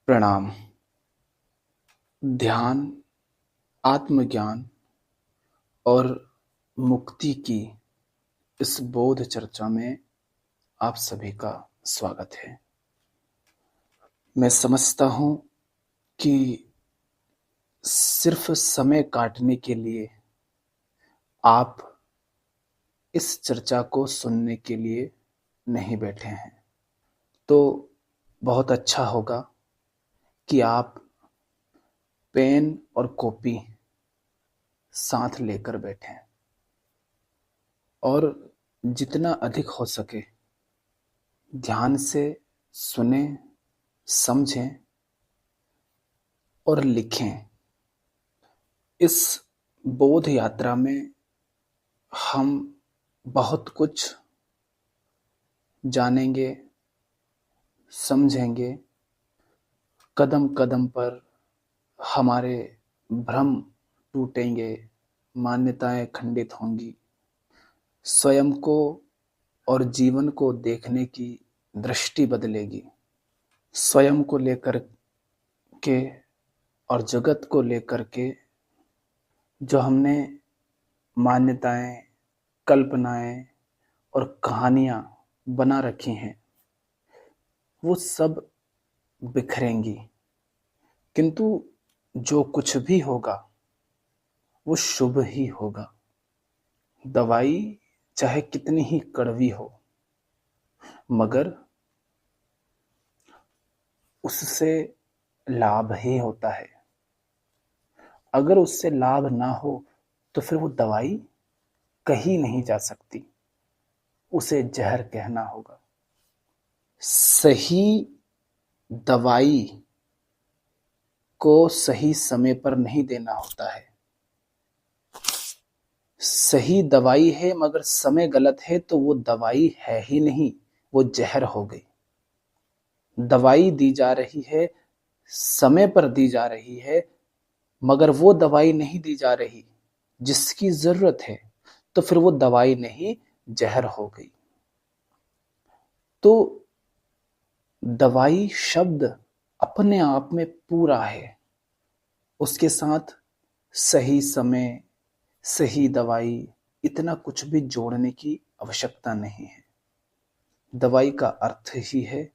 प्रणाम। ध्यान, आत्मज्ञान और मुक्ति की इस बोध चर्चा में आप सभी का स्वागत है। मैं समझता हूँ कि सिर्फ समय काटने के लिए आप इस चर्चा को सुनने के लिए नहीं बैठे हैं, तो बहुत अच्छा होगा कि आप पेन और कॉपी साथ लेकर बैठें और जितना अधिक हो सके ध्यान से सुनें, समझें और लिखें। इस बोध यात्रा में हम बहुत कुछ जानेंगे, समझेंगे। कदम कदम पर हमारे भ्रम टूटेंगे, मान्यताएं खंडित होंगी, स्वयं को और जीवन को देखने की दृष्टि बदलेगी। स्वयं को लेकर के और जगत को लेकर के जो हमने मान्यताएं, कल्पनाएं और कहानियां बना रखी हैं, वो सब बिखरेंगी। किंतु जो कुछ भी होगा वो शुभ ही होगा। दवाई चाहे कितनी ही कड़वी हो, मगर उससे लाभ ही होता है। अगर उससे लाभ ना हो तो फिर वो दवाई कहीं नहीं जा सकती, उसे जहर कहना होगा। सही दवाई को सही समय पर नहीं देना होता है। सही दवाई है मगर समय गलत है तो वो दवाई है ही नहीं, वो जहर हो गई। दवाई दी जा रही है, समय पर दी जा रही है, मगर वो दवाई नहीं दी जा रही जिसकी जरूरत है, तो फिर वो दवाई नहीं, जहर हो गई। तो दवाई शब्द अपने आप में पूरा है, उसके साथ सही समय, सही दवाई, इतना कुछ भी जोड़ने की आवश्यकता नहीं है। दवाई का अर्थ ही है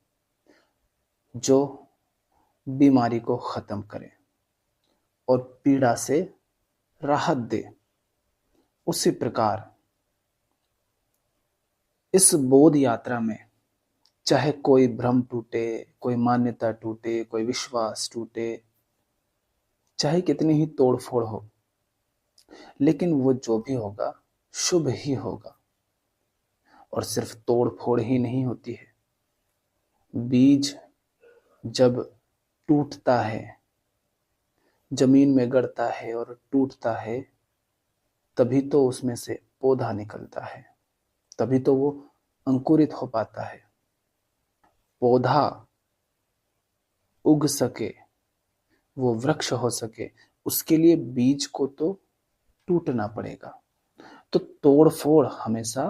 जो बीमारी को खत्म करे और पीड़ा से राहत दे। उसी प्रकार इस बोध यात्रा में चाहे कोई भ्रम टूटे, कोई मान्यता टूटे, कोई विश्वास टूटे, चाहे कितनी ही तोड़फोड़ हो, लेकिन वो जो भी होगा शुभ ही होगा। और सिर्फ तोड़फोड़ ही नहीं होती है। बीज जब टूटता है, जमीन में गड़ता है और टूटता है, तभी तो उसमें से पौधा निकलता है, तभी तो वो अंकुरित हो पाता है। पौधा उग सके, वो वृक्ष हो सके, उसके लिए बीज को तो टूटना पड़ेगा। तो तोड़फोड़ हमेशा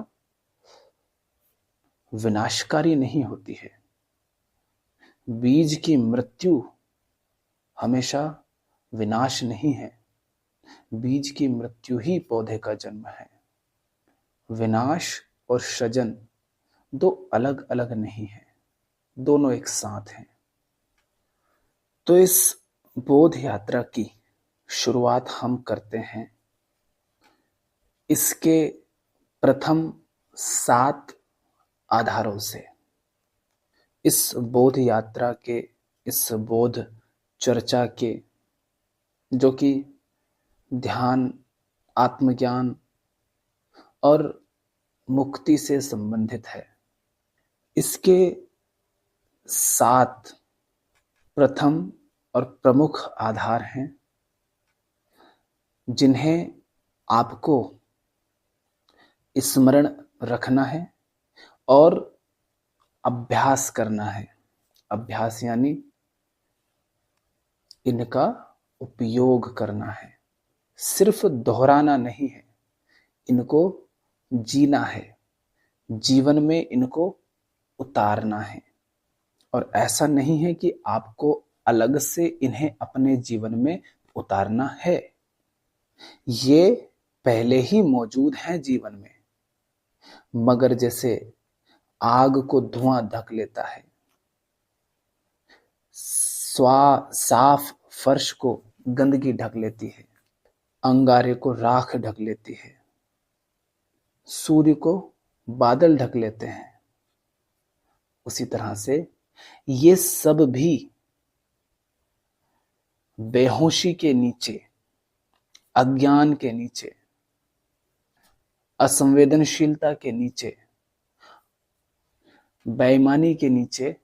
विनाशकारी नहीं होती है। बीज की मृत्यु हमेशा विनाश नहीं है। बीज की मृत्यु ही पौधे का जन्म है। विनाश और सृजन दो अलग अलग नहीं है, दोनों एक साथ हैं। तो इस बोध यात्रा की शुरुआत हम करते हैं इसके प्रथम 7 आधारों से। इस बोध यात्रा के, इस बोध चर्चा के, जो कि ध्यान, आत्मज्ञान और मुक्ति से संबंधित है, इसके 7 प्रथम और प्रमुख आधार हैं जिन्हें आपको स्मरण रखना है और अभ्यास करना है। अभ्यास यानी इनका उपयोग करना है, सिर्फ दोहराना नहीं है, इनको जीना है, जीवन में इनको उतारना है। और ऐसा नहीं है कि आपको अलग से इन्हें अपने जीवन में उतारना है। ये पहले ही मौजूद हैं जीवन में, मगर जैसे आग को धुआं ढक लेता है, साफ फर्श को गंदगी ढक लेती है, अंगारे को राख ढक लेती है, सूर्य को बादल ढक लेते हैं, उसी तरह से ये सब भी बेहोशी के नीचे, अज्ञान के नीचे, असंवेदनशीलता के नीचे, बेईमानी के नीचे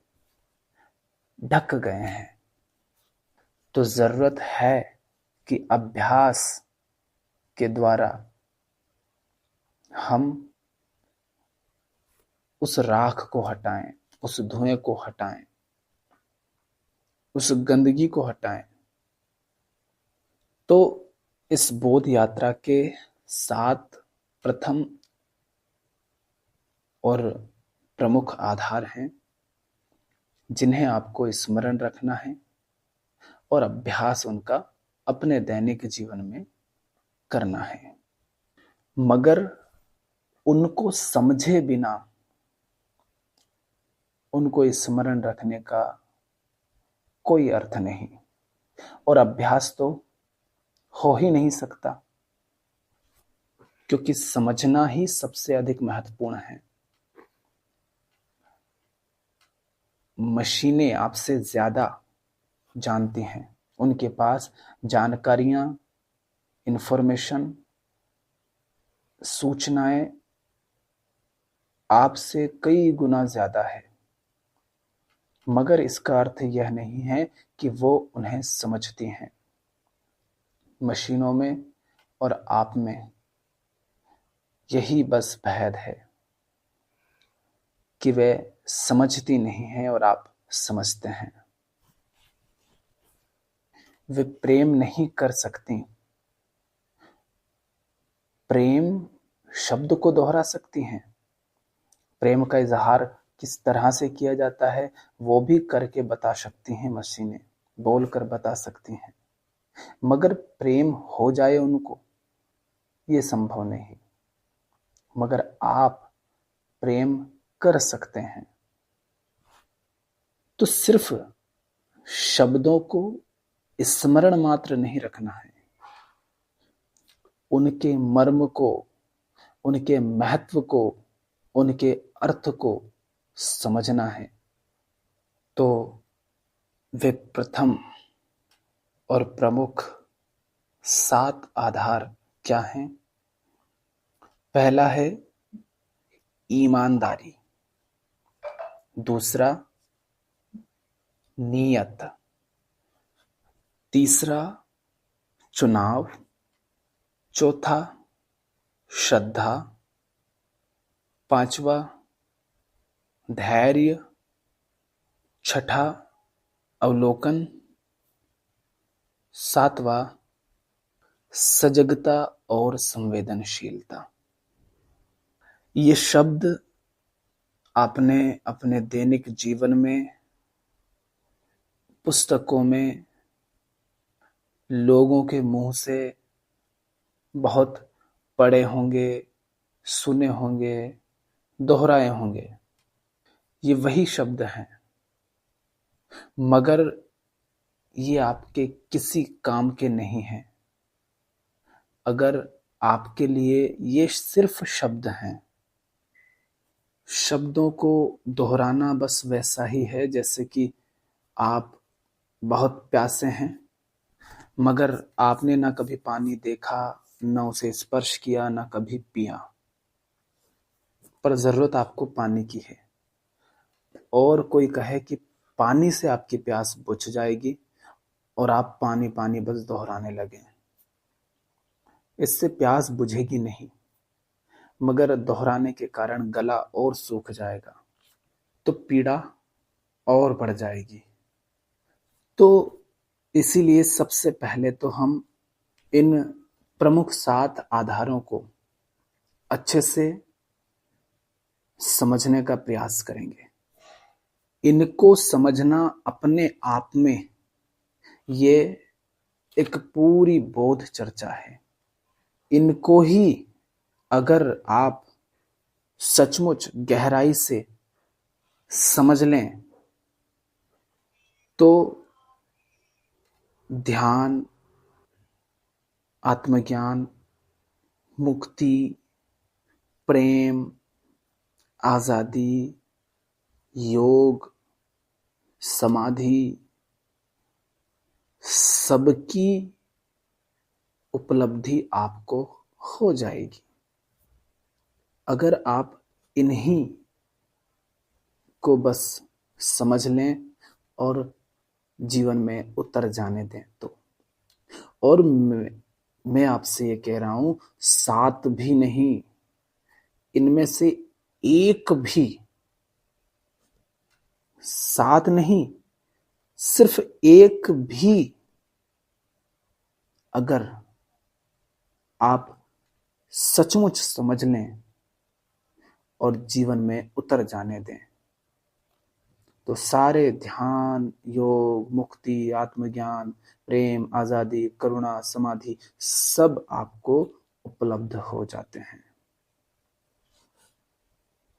ढक गए हैं। तो जरूरत है कि अभ्यास के द्वारा हम उस राख को हटाएं, उस धुएं को हटाएं, उस गंदगी को हटाएं। तो इस बोध यात्रा के 7 प्रथम और प्रमुख आधार हैं जिन्हें आपको स्मरण रखना है और अभ्यास उनका अपने दैनिक जीवन में करना है। मगर उनको समझे बिना उनको स्मरण रखने का कोई अर्थ नहीं, और अभ्यास तो हो ही नहीं सकता, क्योंकि समझना ही सबसे अधिक महत्वपूर्ण है। मशीनें आपसे ज्यादा जानती हैं, उनके पास जानकारियां, इंफॉर्मेशन, सूचनाएं आपसे कई गुना ज्यादा है, मगर इसका अर्थ यह नहीं है कि वो उन्हें समझती हैं। मशीनों में और आप में यही बस भेद है कि वे समझती नहीं हैं और आप समझते हैं। वे प्रेम नहीं कर सकती, प्रेम शब्द को दोहरा सकती हैं। प्रेम का इजहार किस तरह से किया जाता है वो भी करके बता सकती हैं मशीनें, बोलकर बता सकती हैं, मगर प्रेम हो जाए उनको, ये संभव नहीं। मगर आप प्रेम कर सकते हैं। तो सिर्फ शब्दों को स्मरण मात्र नहीं रखना है, उनके मर्म को, उनके महत्व को, उनके अर्थ को समझना है। तो वे प्रथम और प्रमुख 7 आधार क्या हैं? पहला है ईमानदारी, दूसरा नियत, तीसरा चुनाव, चौथा श्रद्धा, पांचवा धैर्य, छठा अवलोकन, सातवां सजगता और संवेदनशीलता। ये शब्द आपने अपने दैनिक जीवन में, पुस्तकों में, लोगों के मुंह से बहुत पढ़े होंगे, सुने होंगे, दोहराए होंगे। ये वही शब्द हैं, मगर ये आपके किसी काम के नहीं हैं। अगर आपके लिए ये सिर्फ शब्द हैं, शब्दों को दोहराना बस वैसा ही है जैसे कि आप बहुत प्यासे हैं, मगर आपने ना कभी पानी देखा, ना उसे स्पर्श किया, ना कभी पिया, पर जरूरत आपको पानी की है। और कोई कहे कि पानी से आपकी प्यास बुझ जाएगी और आप पानी पानी बस दोहराने लगे, इससे प्यास बुझेगी नहीं, मगर दोहराने के कारण गला और सूख जाएगा, तो पीड़ा और बढ़ जाएगी। तो इसीलिए सबसे पहले तो हम इन प्रमुख 7 आधारों को अच्छे से समझने का प्रयास करेंगे। इनको समझना अपने आप में ये एक पूरी बौद्ध चर्चा है। इनको ही अगर आप सचमुच गहराई से समझ लें तो ध्यान, आत्मज्ञान, मुक्ति, प्रेम, आजादी, योग, समाधि सबकी उपलब्धि आपको हो जाएगी अगर आप इन्हीं को बस समझ लें और जीवन में उतर जाने दें तो। और मैं आपसे ये कह रहा हूं, 7 भी नहीं, इनमें से एक भी, 7 नहीं, सिर्फ एक भी अगर आप सचमुच समझ लें और जीवन में उतर जाने दें तो सारे ध्यान, योग, मुक्ति, आत्मज्ञान, प्रेम, आजादी, करुणा, समाधि सब आपको उपलब्ध हो जाते हैं।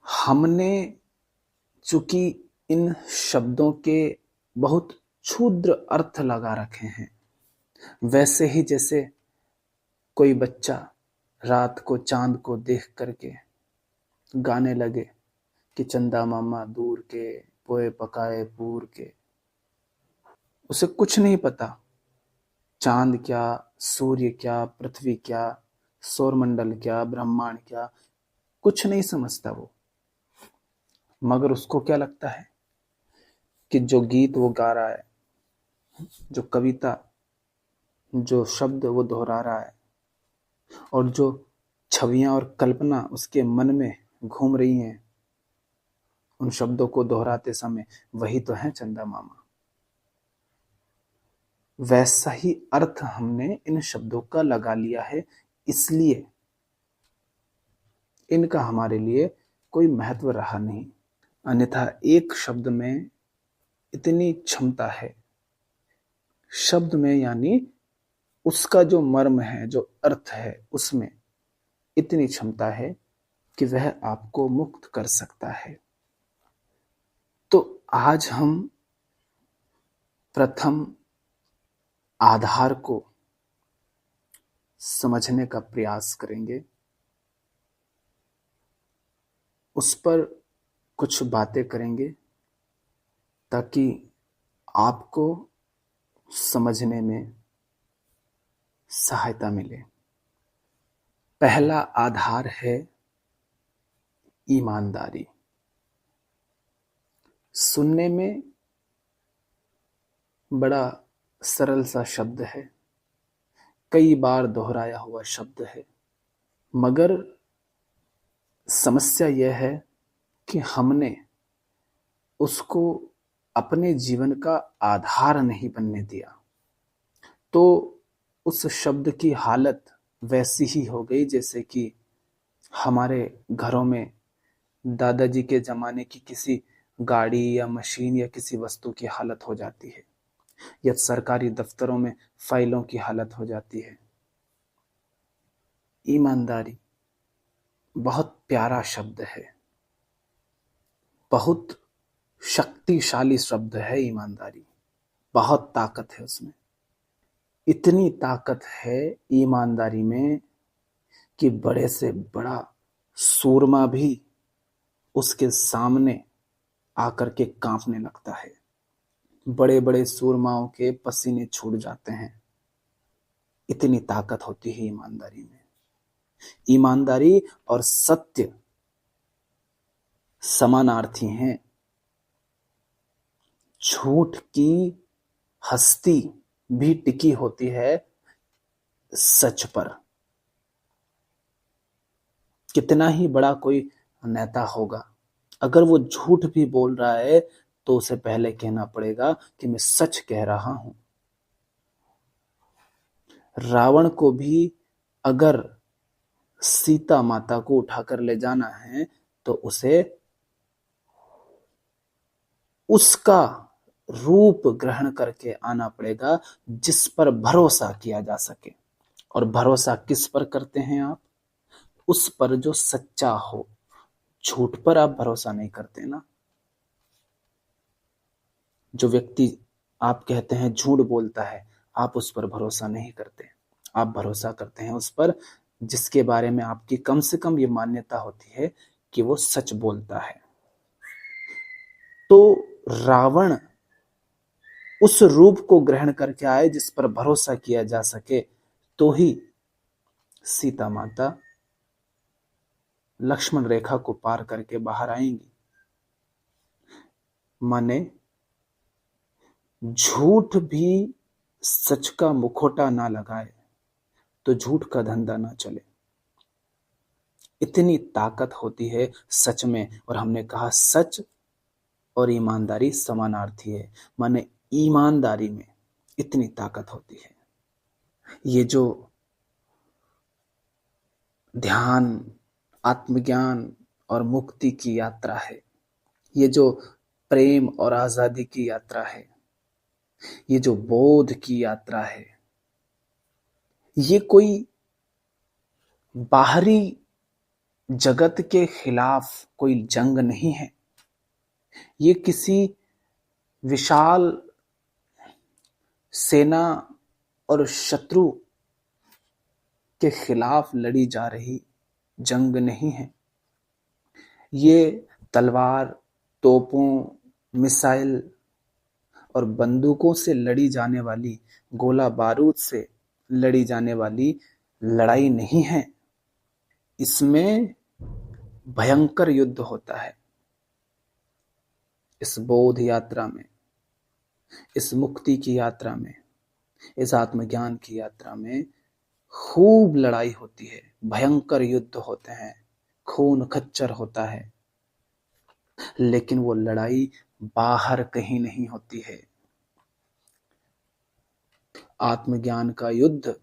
हमने चूंकि इन शब्दों के बहुत क्षुद्र अर्थ लगा रखे हैं, वैसे ही जैसे कोई बच्चा रात को चांद को देख करके गाने लगे कि चंदा मामा दूर के, पोए पकाए पूर के। उसे कुछ नहीं पता, चांद क्या, सूर्य क्या, पृथ्वी क्या, सौरमंडल क्या, ब्रह्मांड क्या, कुछ नहीं समझता वो। मगर उसको क्या लगता है कि जो गीत वो गा रहा है, जो कविता, जो शब्द वो दोहरा रहा है और जो छवियां और कल्पना उसके मन में घूम रही हैं, उन शब्दों को दोहराते समय वही तो है चंदा मामा। वैसा ही अर्थ हमने इन शब्दों का लगा लिया है, इसलिए इनका हमारे लिए कोई महत्व रहा नहीं। अन्यथा एक शब्द में इतनी क्षमता है, शब्द में यानी उसका जो मर्म है, जो अर्थ है, उसमें इतनी क्षमता है कि वह आपको मुक्त कर सकता है। तो आज हम प्रथम आधार को समझने का प्रयास करेंगे, उस पर कुछ बातें करेंगे ताकि आपको समझने में सहायता मिले। पहला आधार है ईमानदारी। सुनने में बड़ा सरल सा शब्द है, कई बार दोहराया हुआ शब्द है, मगर समस्या यह है कि हमने उसको अपने जीवन का आधार नहीं बनने दिया। तो उस शब्द की हालत वैसी ही हो गई जैसे कि हमारे घरों में दादाजी के जमाने की किसी गाड़ी या मशीन या किसी वस्तु की हालत हो जाती है, या सरकारी दफ्तरों में फाइलों की हालत हो जाती है। ईमानदारी बहुत प्यारा शब्द है, बहुत शक्तिशाली शब्द है ईमानदारी, बहुत ताकत है उसमें। इतनी ताकत है ईमानदारी में कि बड़े से बड़ा सूरमा भी उसके सामने आकर के कांपने लगता है। बड़े बड़े सूरमाओं के पसीने छूट जाते हैं, इतनी ताकत होती है ईमानदारी में। ईमानदारी और सत्य समानार्थी हैं। झूठ की हस्ती भी टिकी होती है सच पर। कितना ही बड़ा कोई नेता होगा, अगर वो झूठ भी बोल रहा है तो उसे पहले कहना पड़ेगा कि मैं सच कह रहा हूं। रावण को भी अगर सीता माता को उठाकर ले जाना है तो उसे उसका रूप ग्रहण करके आना पड़ेगा जिस पर भरोसा किया जा सके। और भरोसा किस पर करते हैं आप? उस पर जो सच्चा हो। झूठ पर आप भरोसा नहीं करते ना। जो व्यक्ति आप कहते हैं झूठ बोलता है, आप उस पर भरोसा नहीं करते। आप भरोसा करते हैं उस पर जिसके बारे में आपकी कम से कम ये मान्यता होती है कि वो सच बोलता है। तो रावण उस रूप को ग्रहण करके आए जिस पर भरोसा किया जा सके, तो ही सीता माता लक्ष्मण रेखा को पार करके बाहर आएंगी। माने झूठ भी सच का मुखौटा ना लगाए तो झूठ का धंधा ना चले। इतनी ताकत होती है सच में। और हमने कहा सच और ईमानदारी समानार्थी है। माने ईमानदारी में इतनी ताकत होती है। ये जो ध्यान, आत्मज्ञान और मुक्ति की यात्रा है, ये जो प्रेम और आजादी की यात्रा है, ये जो बोध की यात्रा है, ये कोई बाहरी जगत के खिलाफ कोई जंग नहीं है। ये किसी विशाल सेना और शत्रु के खिलाफ लड़ी जा रही जंग नहीं है। ये तलवार, तोपों, मिसाइल और बंदूकों से लड़ी जाने वाली, गोला बारूद से लड़ी जाने वाली लड़ाई नहीं है। इसमें भयंकर युद्ध होता है। इस बोध यात्रा में, इस मुक्ति की यात्रा में, इस आत्मज्ञान की यात्रा में खूब लड़ाई होती है, भयंकर युद्ध होते हैं, खून खच्चर होता है। लेकिन वो लड़ाई बाहर कहीं नहीं होती है। आत्मज्ञान का युद्ध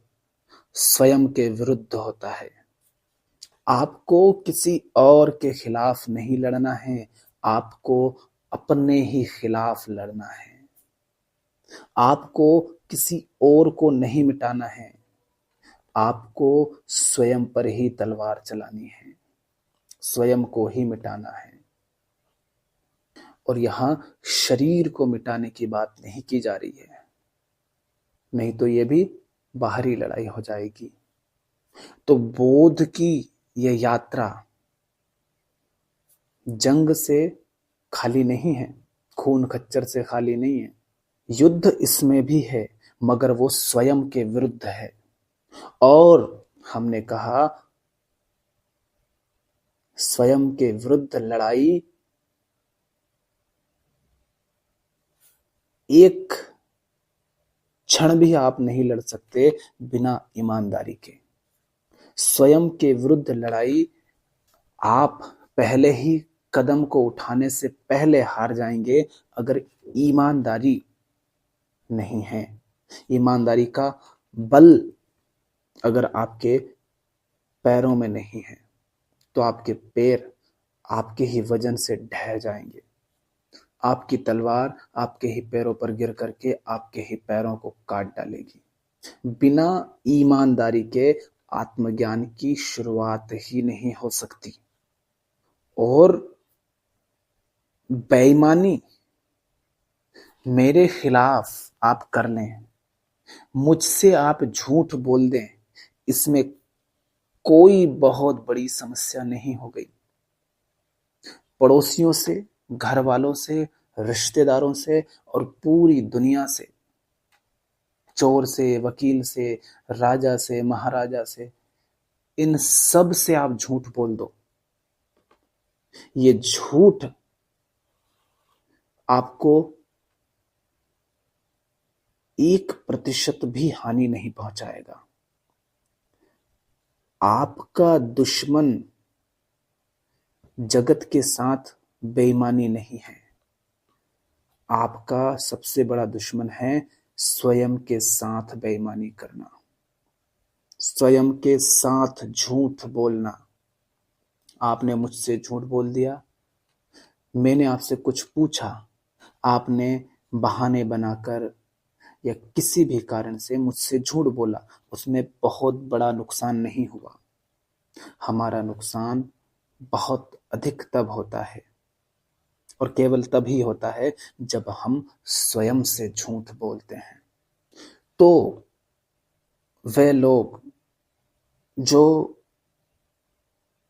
स्वयं के विरुद्ध होता है। आपको किसी और के खिलाफ नहीं लड़ना है, आपको अपने ही खिलाफ लड़ना है। आपको किसी और को नहीं मिटाना है, आपको स्वयं पर ही तलवार चलानी है, स्वयं को ही मिटाना है। और यहां शरीर को मिटाने की बात नहीं की जा रही है, नहीं तो यह भी बाहरी लड़ाई हो जाएगी। तो बोध की यह यात्रा जंग से खाली नहीं है, खून खच्चर से खाली नहीं है। युद्ध इसमें भी है, मगर वो स्वयं के विरुद्ध है। और हमने कहा स्वयं के विरुद्ध लड़ाई एक क्षण भी आप नहीं लड़ सकते बिना ईमानदारी के। स्वयं के विरुद्ध लड़ाई आप पहले ही कदम को उठाने से पहले हार जाएंगे अगर ईमानदारी नहीं है। ईमानदारी का बल अगर आपके पैरों में नहीं है तो आपके पैर आपके ही वजन से ढह जाएंगे। आपकी तलवार आपके ही पैरों पर गिर करके आपके ही पैरों को काट डालेगी। बिना ईमानदारी के आत्मज्ञान की शुरुआत ही नहीं हो सकती। और बेईमानी मेरे खिलाफ आप कर लें, मुझसे आप झूठ बोल दें, इसमें कोई बहुत बड़ी समस्या नहीं हो गई। पड़ोसियों से, घर वालों से, रिश्तेदारों से और पूरी दुनिया से, चोर से, वकील से, राजा से, महाराजा से, इन सब से आप झूठ बोल दो। ये झूठ आपको 1% भी हानि नहीं पहुंचाएगा। आपका दुश्मन जगत के साथ बेईमानी नहीं है, आपका सबसे बड़ा दुश्मन है स्वयं के साथ बेईमानी करना, स्वयं के साथ झूठ बोलना। आपने मुझसे झूठ बोल दिया, मैंने आपसे कुछ पूछा, आपने बहाने बनाकर या किसी भी कारण से मुझसे झूठ बोला, उसमें बहुत बड़ा नुकसान नहीं हुआ। हमारा नुकसान बहुत अधिक तब होता है और केवल तभी होता है जब हम स्वयं से झूठ बोलते हैं। तो वे लोग जो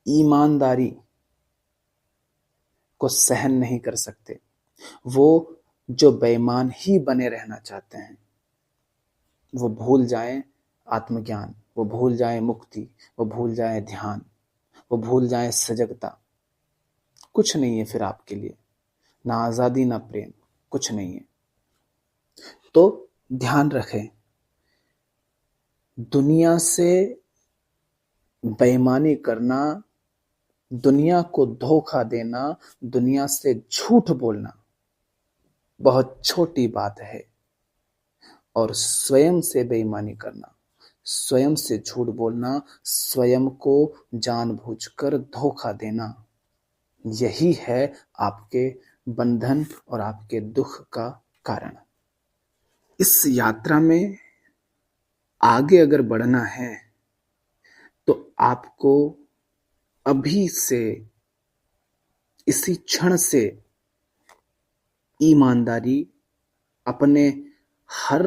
ईमानदारी को सहन नहीं कर सकते, वो जो बेईमान ही बने रहना चाहते हैं, वो भूल जाएं आत्मज्ञान, वो भूल जाएं मुक्ति, वो भूल जाएं ध्यान, वो भूल जाएं सजगता। कुछ नहीं है फिर आपके लिए, ना आजादी ना प्रेम, कुछ नहीं है। तो ध्यान रखें, दुनिया से बेईमानी करना, दुनिया को धोखा देना, दुनिया से झूठ बोलना बहुत छोटी बात है। और स्वयं से बेईमानी करना, स्वयं से झूठ बोलना, स्वयं को जानबूझकर धोखा देना, यही है आपके बंधन और आपके दुख का कारण। इस यात्रा में आगे अगर बढ़ना है तो आपको अभी से, इसी क्षण से ईमानदारी अपने हर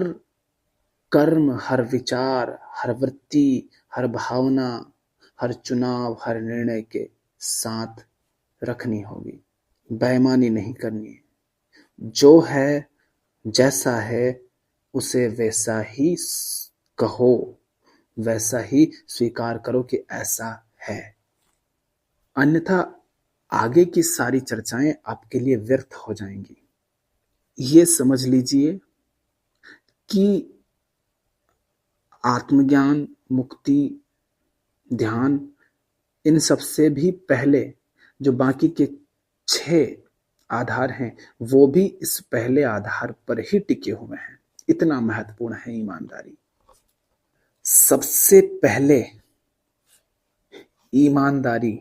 कर्म, हर विचार, हर वृत्ति, हर भावना, हर चुनाव, हर निर्णय के साथ रखनी होगी। बेईमानी नहीं करनी है। जो है, जैसा है, उसे वैसा ही कहो, वैसा ही स्वीकार करो कि ऐसा है। अन्यथा आगे की सारी चर्चाएं आपके लिए व्यर्थ हो जाएंगी। ये समझ लीजिए कि आत्मज्ञान, मुक्ति, ध्यान, इन सबसे भी पहले जो बाकी के 6 आधार हैं, वो भी इस पहले आधार पर ही टिके हुए हैं। इतना महत्वपूर्ण है ईमानदारी। सबसे पहले ईमानदारी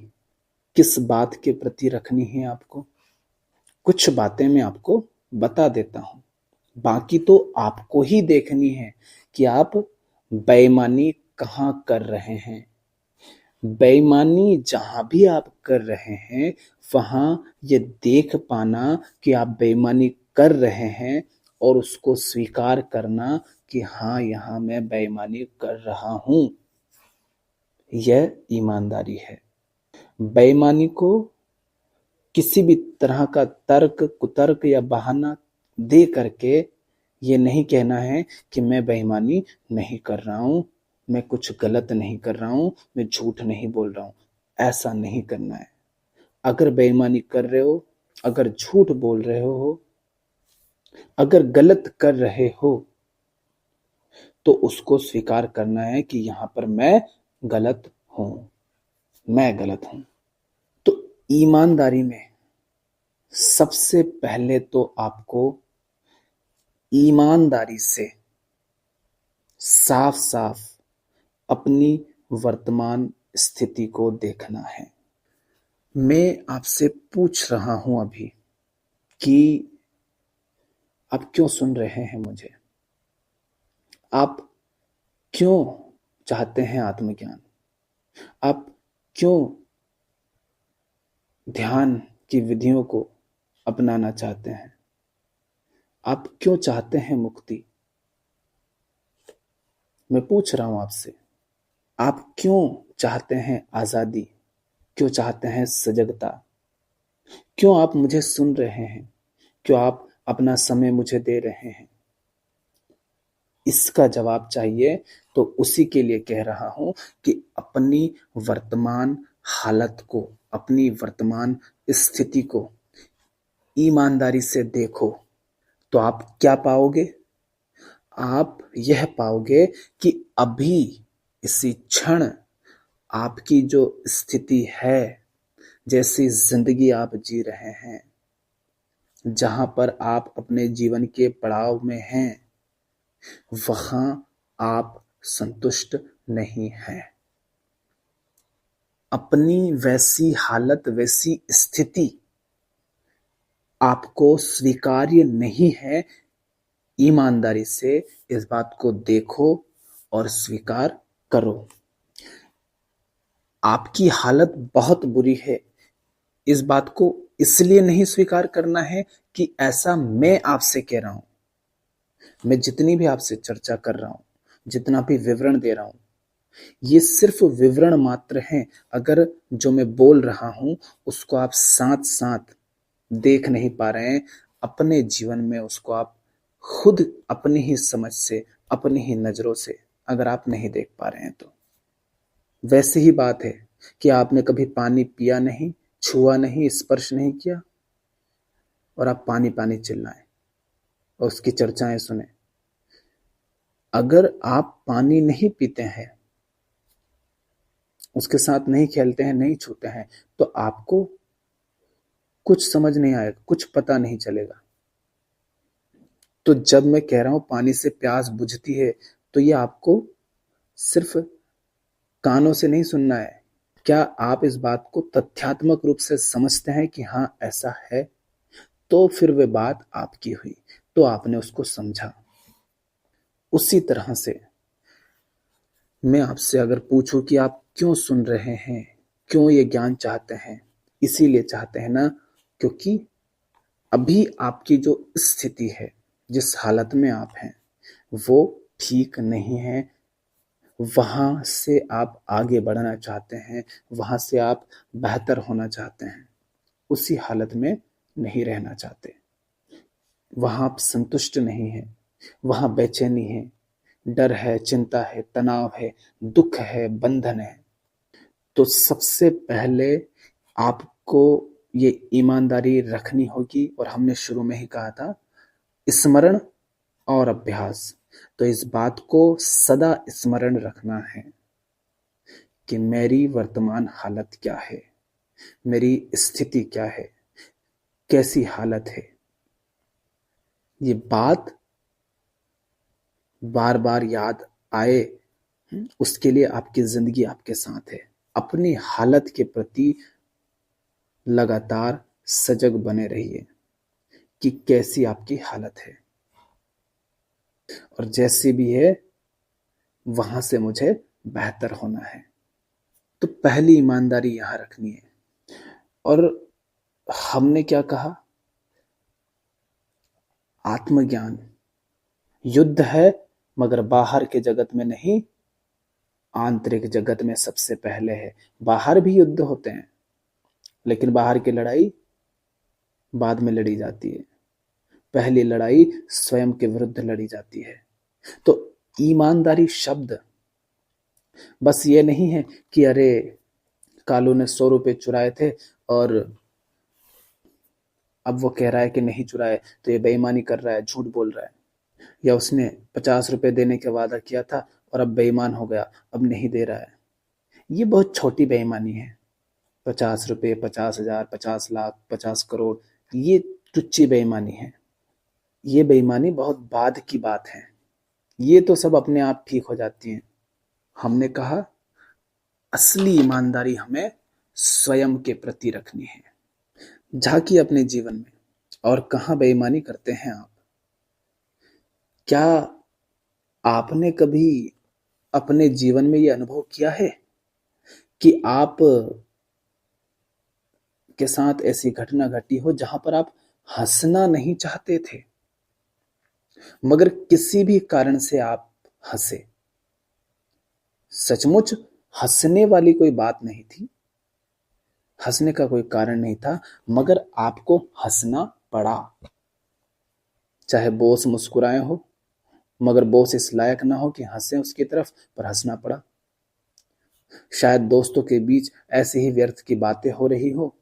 किस बात के प्रति रखनी है आपको? कुछ बातें मैं आपको बता देता हूं, बाकी तो आपको ही देखनी है कि आप बेईमानी कहां कर रहे हैं। बेईमानी जहां भी आप कर रहे हैं, वहां ये देख पाना कि आप बेईमानी कर रहे हैं और उसको स्वीकार करना कि हाँ, यहां मैं बेईमानी कर रहा हूं, यह ईमानदारी है। बेईमानी को किसी भी तरह का तर्क, कुतर्क या बहाना दे करके ये नहीं कहना है कि मैं बेईमानी नहीं कर रहा हूं, मैं कुछ गलत नहीं कर रहा हूं, मैं झूठ नहीं बोल रहा हूं। ऐसा नहीं करना है। अगर बेईमानी कर रहे हो, अगर झूठ बोल रहे हो, अगर गलत कर रहे हो, तो उसको स्वीकार करना है कि यहां पर मैं गलत हूं, मैं गलत हूं। तो ईमानदारी में सबसे पहले तो आपको ईमानदारी से साफ साफ अपनी वर्तमान स्थिति को देखना है। मैं आपसे पूछ रहा हूं अभी कि आप क्यों सुन रहे हैं मुझे? आप क्यों चाहते हैं आत्मज्ञान? आप क्यों ध्यान की विधियों को अपनाना चाहते हैं? आप क्यों चाहते हैं मुक्ति? मैं पूछ रहा हूं आपसे। आप क्यों चाहते हैं आजादी? क्यों चाहते हैं सजगता? क्यों आप मुझे सुन रहे हैं? क्यों आप अपना समय मुझे दे रहे हैं? इसका जवाब चाहिए, तो उसी के लिए कह रहा हूं कि अपनी वर्तमान हालत को, अपनी वर्तमान स्थिति को ईमानदारी से देखो, तो आप क्या पाओगे? आप यह पाओगे कि अभी इसी क्षण आपकी जो स्थिति है, जैसी जिंदगी आप जी रहे हैं, जहां पर आप अपने जीवन के पड़ाव में हैं, वहां आप संतुष्ट नहीं हैं। अपनी वैसी हालत, वैसी स्थिति आपको स्वीकार्य नहीं है, ईमानदारी से इस बात को देखो और स्वीकार करो। आपकी हालत बहुत बुरी है, इस बात को इसलिए नहीं स्वीकार करना है कि ऐसा मैं आपसे कह रहा हूं। मैं जितनी भी आपसे चर्चा कर रहा हूं, जितना भी विवरण दे रहा हूं, ये सिर्फ विवरण मात्र हैं। अगर जो मैं बोल रहा हूं उसको आप साथ साथ देख नहीं पा रहे हैं, अपने जीवन में उसको आप खुद अपनी ही समझ से, अपनी ही नजरों से अगर आप नहीं देख पा रहे हैं तो वैसे ही बात है कि आपने कभी पानी पिया नहीं, छुआ नहीं, स्पर्श नहीं किया और आप पानी पानी चिल्लाएं और उसकी चर्चाएं सुने। अगर आप पानी नहीं पीते हैं, उसके साथ नहीं खेलते हैं, नहीं छूते हैं, तो आपको कुछ समझ नहीं आएगा, कुछ पता नहीं चलेगा। तो जब मैं कह रहा हूं पानी से प्यास बुझती है, तो ये आपको सिर्फ कानों से नहीं सुनना है। क्या आप इस बात को तथ्यात्मक रूप से समझते हैं कि हाँ ऐसा है? तो फिर वे बात आपकी हुई, तो आपने उसको समझा। उसी तरह से मैं आपसे अगर पूछूं कि आप क्यों सुन रहे हैं, क्यों ये ज्ञान चाहते हैं, इसीलिए चाहते हैं ना क्योंकि अभी आपकी जो स्थिति है, जिस हालत में आप हैं, वो ठीक नहीं है। वहां से आप आगे बढ़ना चाहते हैं, वहां से आप बेहतर होना चाहते हैं, उसी हालत में नहीं रहना चाहते। वहां आप संतुष्ट नहीं हैं, वहां बेचैनी है, डर है, चिंता है, तनाव है, दुख है, बंधन है। तो सबसे पहले आपको ये ईमानदारी रखनी होगी, और हमने शुरू में ही कहा था स्मरण और अभ्यास। तो इस बात को सदा स्मरण रखना है कि मेरी वर्तमान हालत क्या है, मेरी स्थिति क्या है, कैसी हालत है। ये बात बार बार याद आए, उसके लिए आपकी जिंदगी आपके साथ है। अपनी हालत के प्रति लगातार सजग बने रहिए कि कैसी आपकी हालत है, और जैसी भी है वहां से मुझे बेहतर होना है। तो पहली ईमानदारी यहां रखनी है। और हमने क्या कहा? आत्मज्ञान युद्ध है, मगर बाहर के जगत में नहीं, आंतरिक जगत में सबसे पहले है। बाहर भी युद्ध होते हैं, लेकिन बाहर की लड़ाई बाद में लड़ी जाती है, पहली लड़ाई स्वयं के विरुद्ध लड़ी जाती है। तो ईमानदारी शब्द बस ये नहीं है कि अरे कालू ने 100 रुपए चुराए थे और अब वो कह रहा है कि नहीं चुराए, तो ये बेईमानी कर रहा है, झूठ बोल रहा है। या उसने 50 रुपए देने का वादा किया था और अब बेईमान हो गया, अब नहीं दे रहा है। ये बहुत छोटी बेईमानी है। 50 रुपए, 50,000, 50 लाख, 50 करोड़, ये तुच्छी बेईमानी है। ये बेईमानी बहुत बाद की बात है, ये तो सब अपने आप ठीक हो जाती है। हमने कहा असली ईमानदारी हमें स्वयं के प्रति रखनी है। झांकिए अपने जीवन में, और कहां बेईमानी करते हैं आप? क्या आपने कभी अपने जीवन में यह अनुभव किया है कि आप के साथ ऐसी घटना घटी हो जहां पर आप हंसना नहीं चाहते थे, मगर किसी भी कारण से आप हंसे? सचमुच हंसने वाली कोई बात नहीं थी, हंसने का कोई कारण नहीं था, मगर आपको हंसना पड़ा। चाहे बॉस मुस्कुराए हो, मगर बॉस इस लायक ना हो कि हंसे उसकी तरफ, पर हंसना पड़ा। शायद दोस्तों के बीच ऐसी ही व्यर्थ की बातें हो रही हो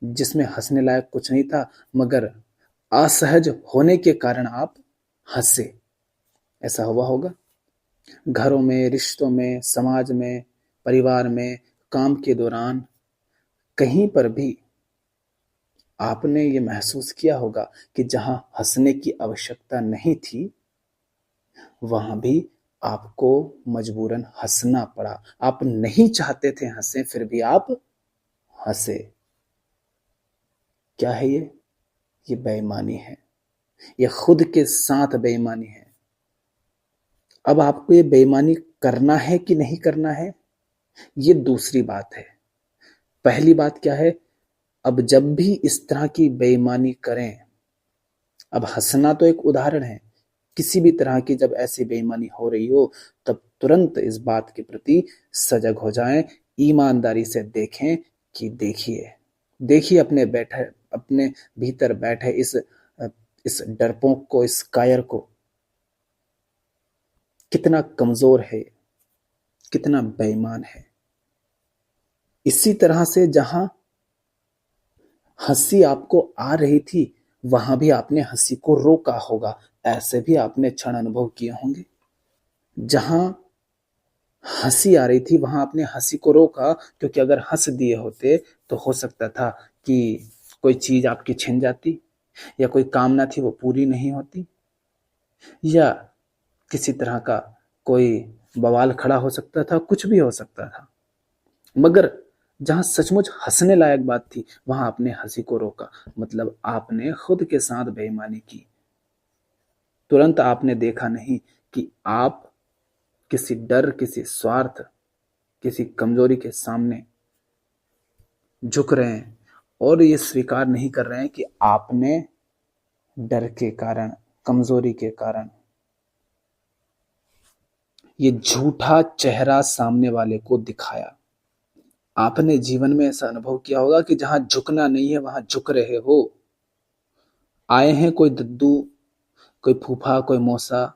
जिसमें हंसने लायक कुछ नहीं था, मगर असहज होने के कारण आप हंसे। ऐसा हुआ होगा घरों में, रिश्तों में, समाज में, परिवार में, काम के दौरान, कहीं पर भी आपने ये महसूस किया होगा कि जहां हंसने की आवश्यकता नहीं थी, वहां भी आपको मजबूरन हंसना पड़ा। आप नहीं चाहते थे हंसे, फिर भी आप हंसे। क्या है ये? ये बेईमानी है। ये खुद के साथ बेईमानी है। अब आपको ये बेईमानी करना है कि नहीं करना है, ये दूसरी बात है। पहली बात क्या है, अब जब भी इस तरह की बेईमानी करें, अब हंसना तो एक उदाहरण है, किसी भी तरह की जब ऐसी बेईमानी हो रही हो तब तुरंत इस बात के प्रति सजग हो जाएं, ईमानदारी से देखें कि देखिए देखिए अपने भीतर बैठे इस डरपोक को, इस कायर को, कितना कमजोर है, कितना बेईमान है। इसी तरह से जहां हंसी आपको आ रही थी वहां भी आपने हंसी को रोका होगा, ऐसे भी आपने क्षण अनुभव किए होंगे। जहां हंसी आ रही थी वहां आपने हंसी को रोका, क्योंकि अगर हंस दिए होते तो हो सकता था कि कोई चीज आपकी छिन जाती, या कोई कामना थी वो पूरी नहीं होती, या किसी तरह का कोई बवाल खड़ा हो सकता था, कुछ भी हो सकता था। मगर जहां सचमुच हंसने लायक बात थी वहां आपने हंसी को रोका, मतलब आपने खुद के साथ बेईमानी की। तुरंत आपने देखा नहीं कि आप किसी डर, किसी स्वार्थ, किसी कमजोरी के सामने झुक रहे हैं, और ये स्वीकार नहीं कर रहे हैं कि आपने डर के कारण, कमजोरी के कारण ये झूठा चेहरा सामने वाले को दिखाया। आपने जीवन में ऐसा अनुभव किया होगा कि जहां झुकना नहीं है वहां झुक रहे हो। आए हैं कोई दद्दू, कोई फूफा, कोई मौसा,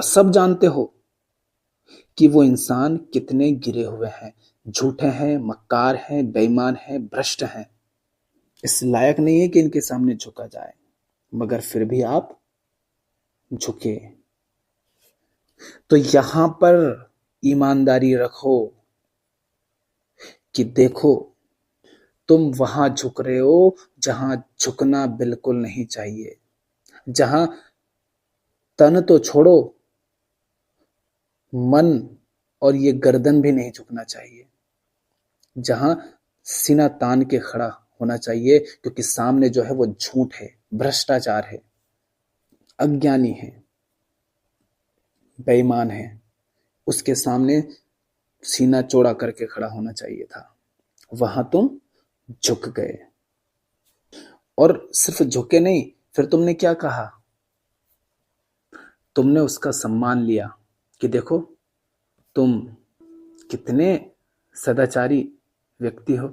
सब जानते हो कि वो इंसान कितने गिरे हुए हैं, झूठे हैं, मक्कार हैं, बेईमान हैं, भ्रष्ट हैं, इस लायक नहीं है कि इनके सामने झुका जाए, मगर फिर भी आप झुके। तो यहां पर ईमानदारी रखो कि देखो तुम वहां झुक रहे हो जहां झुकना बिल्कुल नहीं चाहिए, जहां तन तो छोड़ो, मन और ये गर्दन भी नहीं झुकना चाहिए, जहां सीना तान के खड़ा होना चाहिए, क्योंकि सामने जो है वो झूठ है, भ्रष्टाचार है, अज्ञानी है, बेईमान है, उसके सामने सीना चौड़ा करके खड़ा होना चाहिए था। वहां तुम झुक गए, और सिर्फ झुके नहीं, फिर तुमने क्या कहा, तुमने उसका सम्मान लिया कि देखो तुम कितने सदाचारी व्यक्ति हो।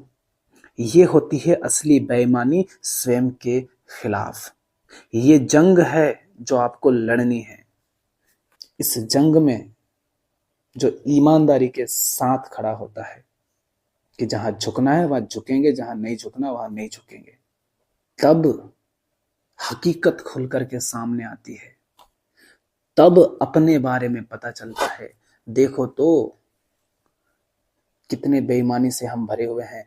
ये होती है असली बेईमानी स्वयं के खिलाफ। ये जंग है जो आपको लड़नी है। इस जंग में जो ईमानदारी के साथ खड़ा होता है कि जहां झुकना है वहां झुकेंगे, जहां नहीं झुकना वहां नहीं झुकेंगे, तब हकीकत खुल करके सामने आती है, तब अपने बारे में पता चलता है। देखो तो कितने बेईमानी से हम भरे हुए हैं,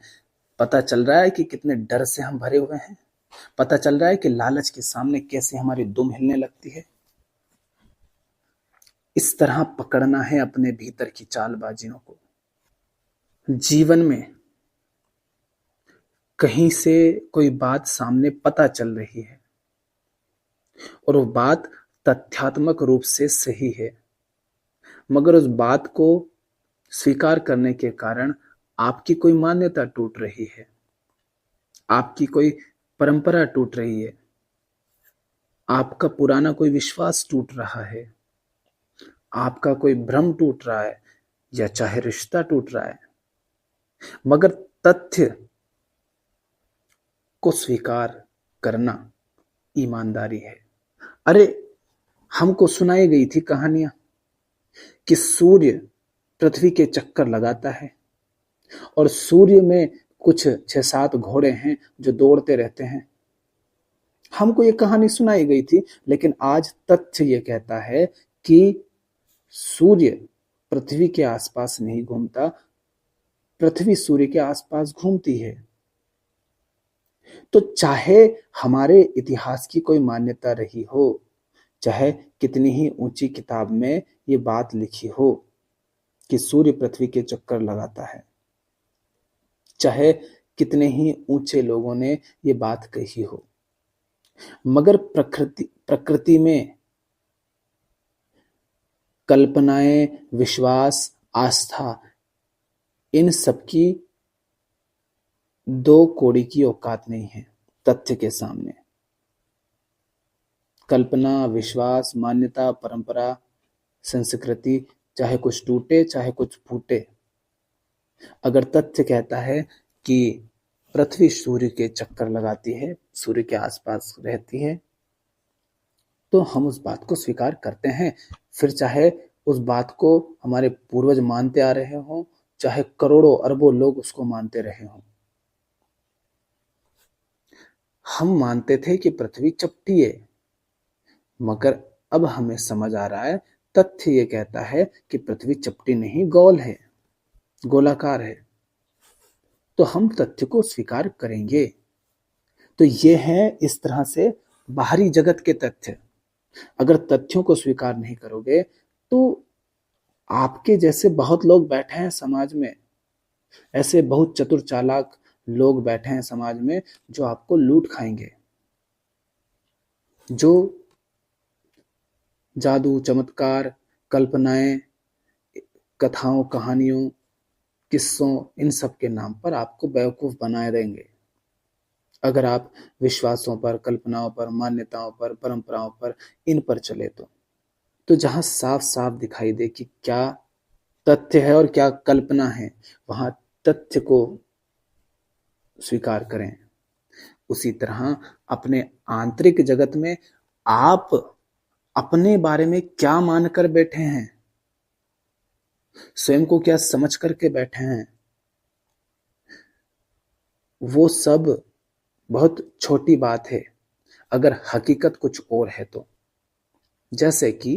पता चल रहा है कि कितने डर से हम भरे हुए हैं, पता चल रहा है कि लालच के सामने कैसे हमारी दुम हिलने लगती है। इस तरह पकड़ना है अपने भीतर की चालबाजियों को। जीवन में कहीं से कोई बात सामने पता चल रही है और वो बात तथ्यात्मक रूप से सही है, मगर उस बात को स्वीकार करने के कारण आपकी कोई मान्यता टूट रही है, आपकी कोई परंपरा टूट रही है, आपका पुराना कोई विश्वास टूट रहा है, आपका कोई भ्रम टूट रहा है, या चाहे रिश्ता टूट रहा है, मगर तथ्य को स्वीकार करना ईमानदारी है। अरे हमको सुनाई गई थी कहानियां कि सूर्य पृथ्वी के चक्कर लगाता है और सूर्य में कुछ 6-7 घोड़े हैं जो दौड़ते रहते हैं। हमको ये कहानी सुनाई गई थी, लेकिन आज तथ्य ये कहता है कि सूर्य पृथ्वी के आसपास नहीं घूमता, पृथ्वी सूर्य के आसपास घूमती है। तो चाहे हमारे इतिहास की कोई मान्यता रही हो, चाहे कितनी ही ऊंची किताब में ये बात लिखी हो कि सूर्य पृथ्वी के चक्कर लगाता है, चाहे कितने ही ऊंचे लोगों ने ये बात कही हो, मगर प्रकृति में कल्पनाएं, विश्वास, आस्था, इन सबकी दो कौड़ी की औकात नहीं है तथ्य के सामने। कल्पना, विश्वास, मान्यता, परंपरा, संस्कृति, चाहे कुछ टूटे चाहे कुछ फूटे, अगर तथ्य कहता है कि पृथ्वी सूर्य के चक्कर लगाती है, सूर्य के आसपास रहती है, तो हम उस बात को स्वीकार करते हैं। फिर चाहे उस बात को हमारे पूर्वज मानते आ रहे हों, चाहे करोड़ों अरबों लोग उसको मानते रहे हों। हम मानते थे कि पृथ्वी चपटी है, मगर अब हमें समझ आ रहा है, तथ्य ये कहता है कि पृथ्वी चपटी नहीं, गोल है, गोलाकार है। तो हम तथ्य को स्वीकार करेंगे। तो ये है इस तरह से बाहरी जगत के तथ्य। अगर तथ्यों को स्वीकार नहीं करोगे तो आपके जैसे बहुत लोग बैठे हैं समाज में, ऐसे बहुत चतुर चालाक लोग बैठे हैं समाज में जो आपको लूट खाएंगे, जो जादू, चमत्कार, कल्पनाएं, कथाओं, कहानियों, किस्सों, इन सब के नाम पर आपको बेवकूफ बनाए देंगे। अगर आप विश्वासों पर, कल्पनाओं पर, मान्यताओं पर, परंपराओं पर, इन पर चले तो जहां साफ साफ दिखाई दे कि क्या तथ्य है और क्या कल्पना है, वहां तथ्य को स्वीकार करें। उसी तरह अपने आंतरिक जगत में आप अपने बारे में क्या मानकर बैठे हैं, स्वयं को क्या समझ करके बैठे हैं, वो सब बहुत छोटी बात है अगर हकीकत कुछ और है तो। जैसे कि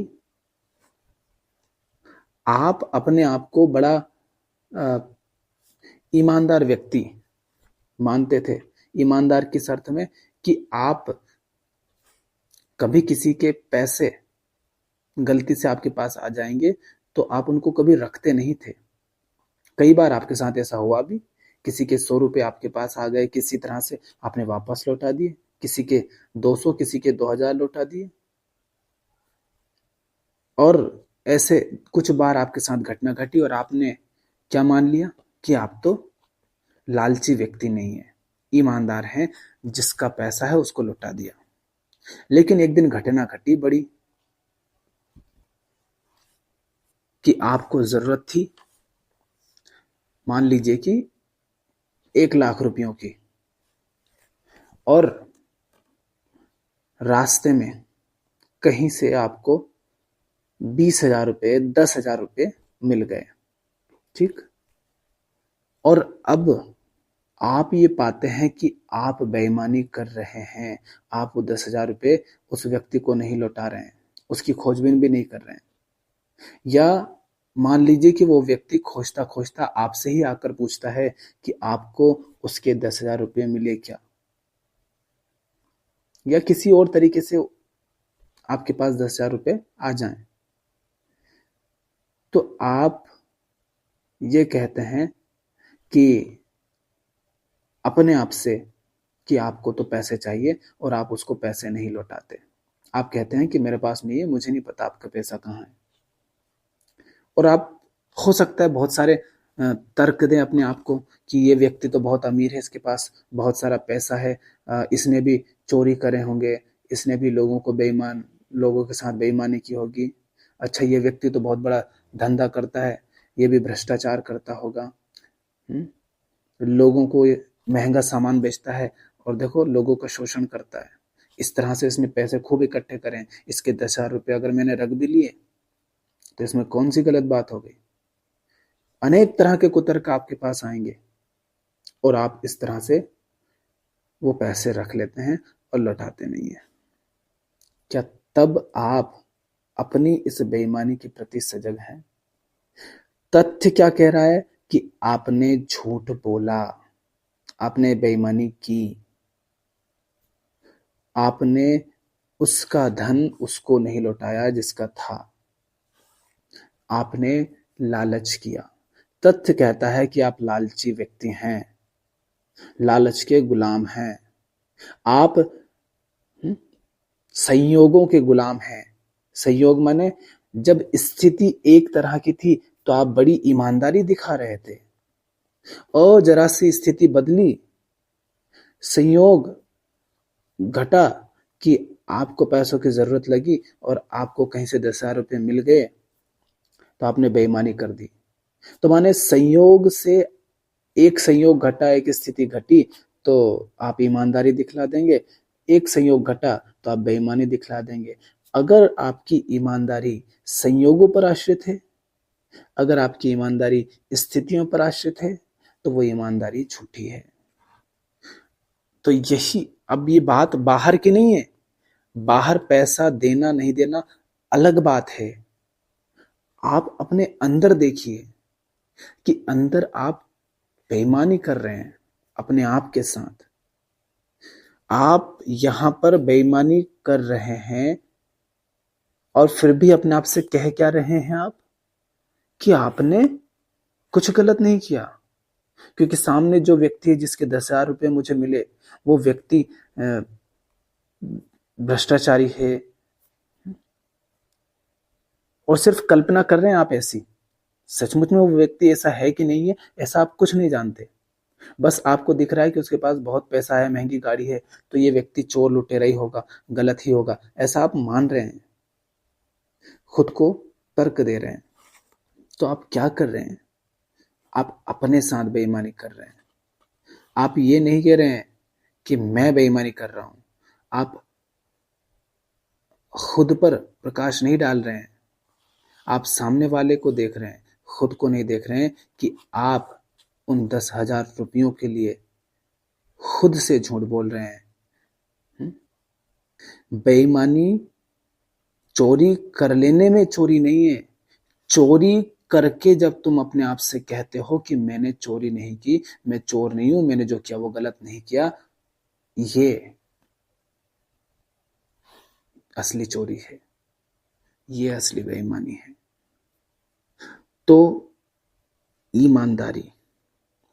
आप अपने आप को बड़ा ईमानदार व्यक्ति मानते थे। ईमानदार किस अर्थ में कि आप कभी किसी के पैसे गलती से आपके पास आ जाएंगे तो आप उनको कभी रखते नहीं थे। कई बार आपके साथ ऐसा हुआ भी, किसी के 100 रुपए आपके पास आ गए, किसी तरह से आपने वापस लौटा दिए, किसी के 200, किसी के 2000 लौटा दिए। और ऐसे कुछ बार आपके साथ घटना घटी और आपने क्या मान लिया कि आप तो लालची व्यक्ति नहीं है, ईमानदार हैं, जिसका पैसा है उसको लौटा दिया। लेकिन एक दिन घटना घटी बड़ी कि आपको जरूरत थी, मान लीजिए कि 1 लाख रुपयों की, और रास्ते में कहीं से आपको 20,000 रुपये, 10,000 रुपये मिल गए, ठीक। और अब आप ये पाते हैं कि आप बेईमानी कर रहे हैं, आप वो 10,000 रुपये उस व्यक्ति को नहीं लौटा रहे हैं, उसकी खोजबीन भी नहीं कर रहे हैं। या मान लीजिए कि वो व्यक्ति खोजता खोजता आपसे ही आकर पूछता है कि आपको उसके 10,000 रुपये मिले क्या, या किसी और तरीके से आपके पास 10,000 रुपये आ जाएं, तो आप ये कहते हैं कि अपने आप से कि आपको तो पैसे चाहिए और आप उसको पैसे नहीं लौटाते। आप कहते हैं कि मेरे पास नहीं है, मुझे नहीं पता आपका पैसा कहाँ है। और आप हो सकता है बहुत सारे तर्क दें अपने आप को कि ये व्यक्ति तो बहुत अमीर है, इसके पास बहुत सारा पैसा है, इसने भी चोरी करे होंगे, इसने भी लोगों के साथ बेईमानी की होगी। अच्छा, ये व्यक्ति तो बहुत बड़ा धंधा करता है, ये भी भ्रष्टाचार करता होगा, लोगों को महंगा सामान बेचता है और देखो लोगों का शोषण करता है। इस तरह से इसने पैसे खूब इकट्ठे करें, इसके 10,000 रुपये अगर मैंने रख भी लिए तो इसमें कौन सी गलत बात हो गई। अनेक तरह के कुतर्क आपके पास आएंगे और आप इस तरह से वो पैसे रख लेते हैं और लौटाते नहीं है। क्या तब आप अपनी इस बेईमानी के प्रति सजग हैं? तथ्य क्या कह रहा है कि आपने झूठ बोला, आपने बेईमानी की, आपने उसका धन उसको नहीं लौटाया जिसका था, आपने लालच किया। तथ्य कहता है कि आप लालची व्यक्ति हैं, लालच के गुलाम हैं। आप संयोगों के गुलाम हैं। संयोग माने जब स्थिति एक तरह की थी तो आप बड़ी ईमानदारी दिखा रहे थे, और जरा सी स्थिति बदली, संयोग घटा कि आपको पैसों की जरूरत लगी और आपको कहीं से 10,000 रुपये मिल गए, तो आपने बेईमानी कर दी। तो माने संयोग से एक संयोग घटा, एक स्थिति घटी तो आप ईमानदारी दिखला देंगे, एक संयोग घटा तो आप बेईमानी दिखला देंगे। अगर आपकी ईमानदारी संयोगों पर आश्रित है, अगर आपकी ईमानदारी स्थितियों पर आश्रित है, तो वो ईमानदारी झूठी है। तो यही, अब ये बात बाहर की नहीं है, बाहर पैसा देना नहीं देना अलग बात है। आप अपने अंदर देखिए कि अंदर आप बेईमानी कर रहे हैं अपने आप के साथ। आप यहां पर बेईमानी कर रहे हैं और फिर भी अपने आप से कह क्या रहे हैं आप कि आपने कुछ गलत नहीं किया, क्योंकि सामने जो व्यक्ति है जिसके 10,000 रुपये मुझे मिले, वो व्यक्ति भ्रष्टाचारी है, और सिर्फ कल्पना कर रहे हैं आप ऐसी। सचमुच में वो व्यक्ति ऐसा है कि नहीं है, ऐसा आप कुछ नहीं जानते। बस आपको दिख रहा है कि उसके पास बहुत पैसा है, महंगी गाड़ी है, तो ये व्यक्ति चोर लुटेरा ही होगा, गलत ही होगा, ऐसा आप मान रहे हैं, खुद को तर्क दे रहे हैं। तो आप क्या कर रहे हैं? आप अपने साथ बेईमानी कर रहे हैं। आप ये नहीं कह रहे हैं कि मैं बेईमानी कर रहा हूं, आप खुद पर प्रकाश नहीं डाल रहे हैं, आप सामने वाले को देख रहे हैं, खुद को नहीं देख रहे हैं कि आप उन 10,000 रुपयों के लिए खुद से झूठ बोल रहे हैं। बेईमानी चोरी कर लेने में चोरी नहीं है, चोरी करके जब तुम अपने आप से कहते हो कि मैंने चोरी नहीं की, मैं चोर नहीं हूं, मैंने जो किया वो गलत नहीं किया, ये असली चोरी है, ये असली बेईमानी है। तो ईमानदारी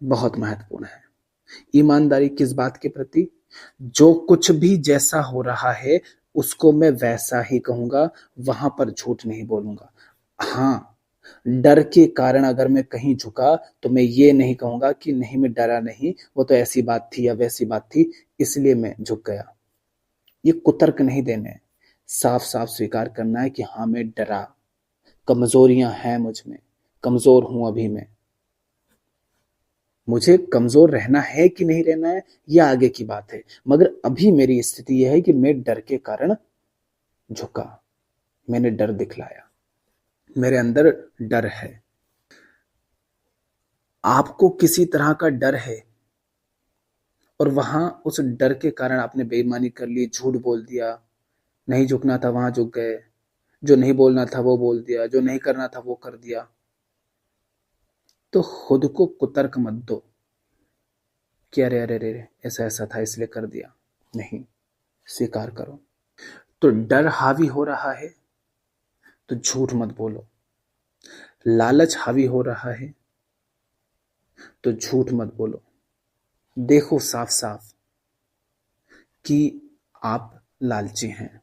बहुत महत्वपूर्ण है। ईमानदारी किस बात के प्रति? जो कुछ भी जैसा हो रहा है उसको मैं वैसा ही कहूंगा, वहां पर झूठ नहीं बोलूंगा। हाँ, डर के कारण अगर मैं कहीं झुका तो मैं ये नहीं कहूंगा कि नहीं मैं डरा नहीं, वो तो ऐसी बात थी या वैसी बात थी इसलिए मैं झुक गया। ये कुतर्क नहीं देने, साफ साफ स्वीकार करना है कि हाँ मैं डरा, कमजोरियां हैं मुझ में, कमजोर हूं अभी मैं, मुझे कमजोर रहना है कि नहीं रहना है ये आगे की बात है, मगर अभी मेरी स्थिति यह है कि मैं डर के कारण झुका, मैंने डर दिखलाया, मेरे अंदर डर है। आपको किसी तरह का डर है और वहां उस डर के कारण आपने बेईमानी कर ली, झूठ बोल दिया, नहीं झुकना था वहां झुक गए, जो नहीं बोलना था वो बोल दिया, जो नहीं करना था वो कर दिया, तो खुद को कुतर्क मत दो कि अरे अरे अरे ऐसा ऐसा था इसलिए कर दिया। नहीं, स्वीकार करो। तो डर हावी हो रहा है तो झूठ मत बोलो, लालच हावी हो रहा है तो झूठ मत बोलो। देखो साफ साफ कि आप लालची हैं।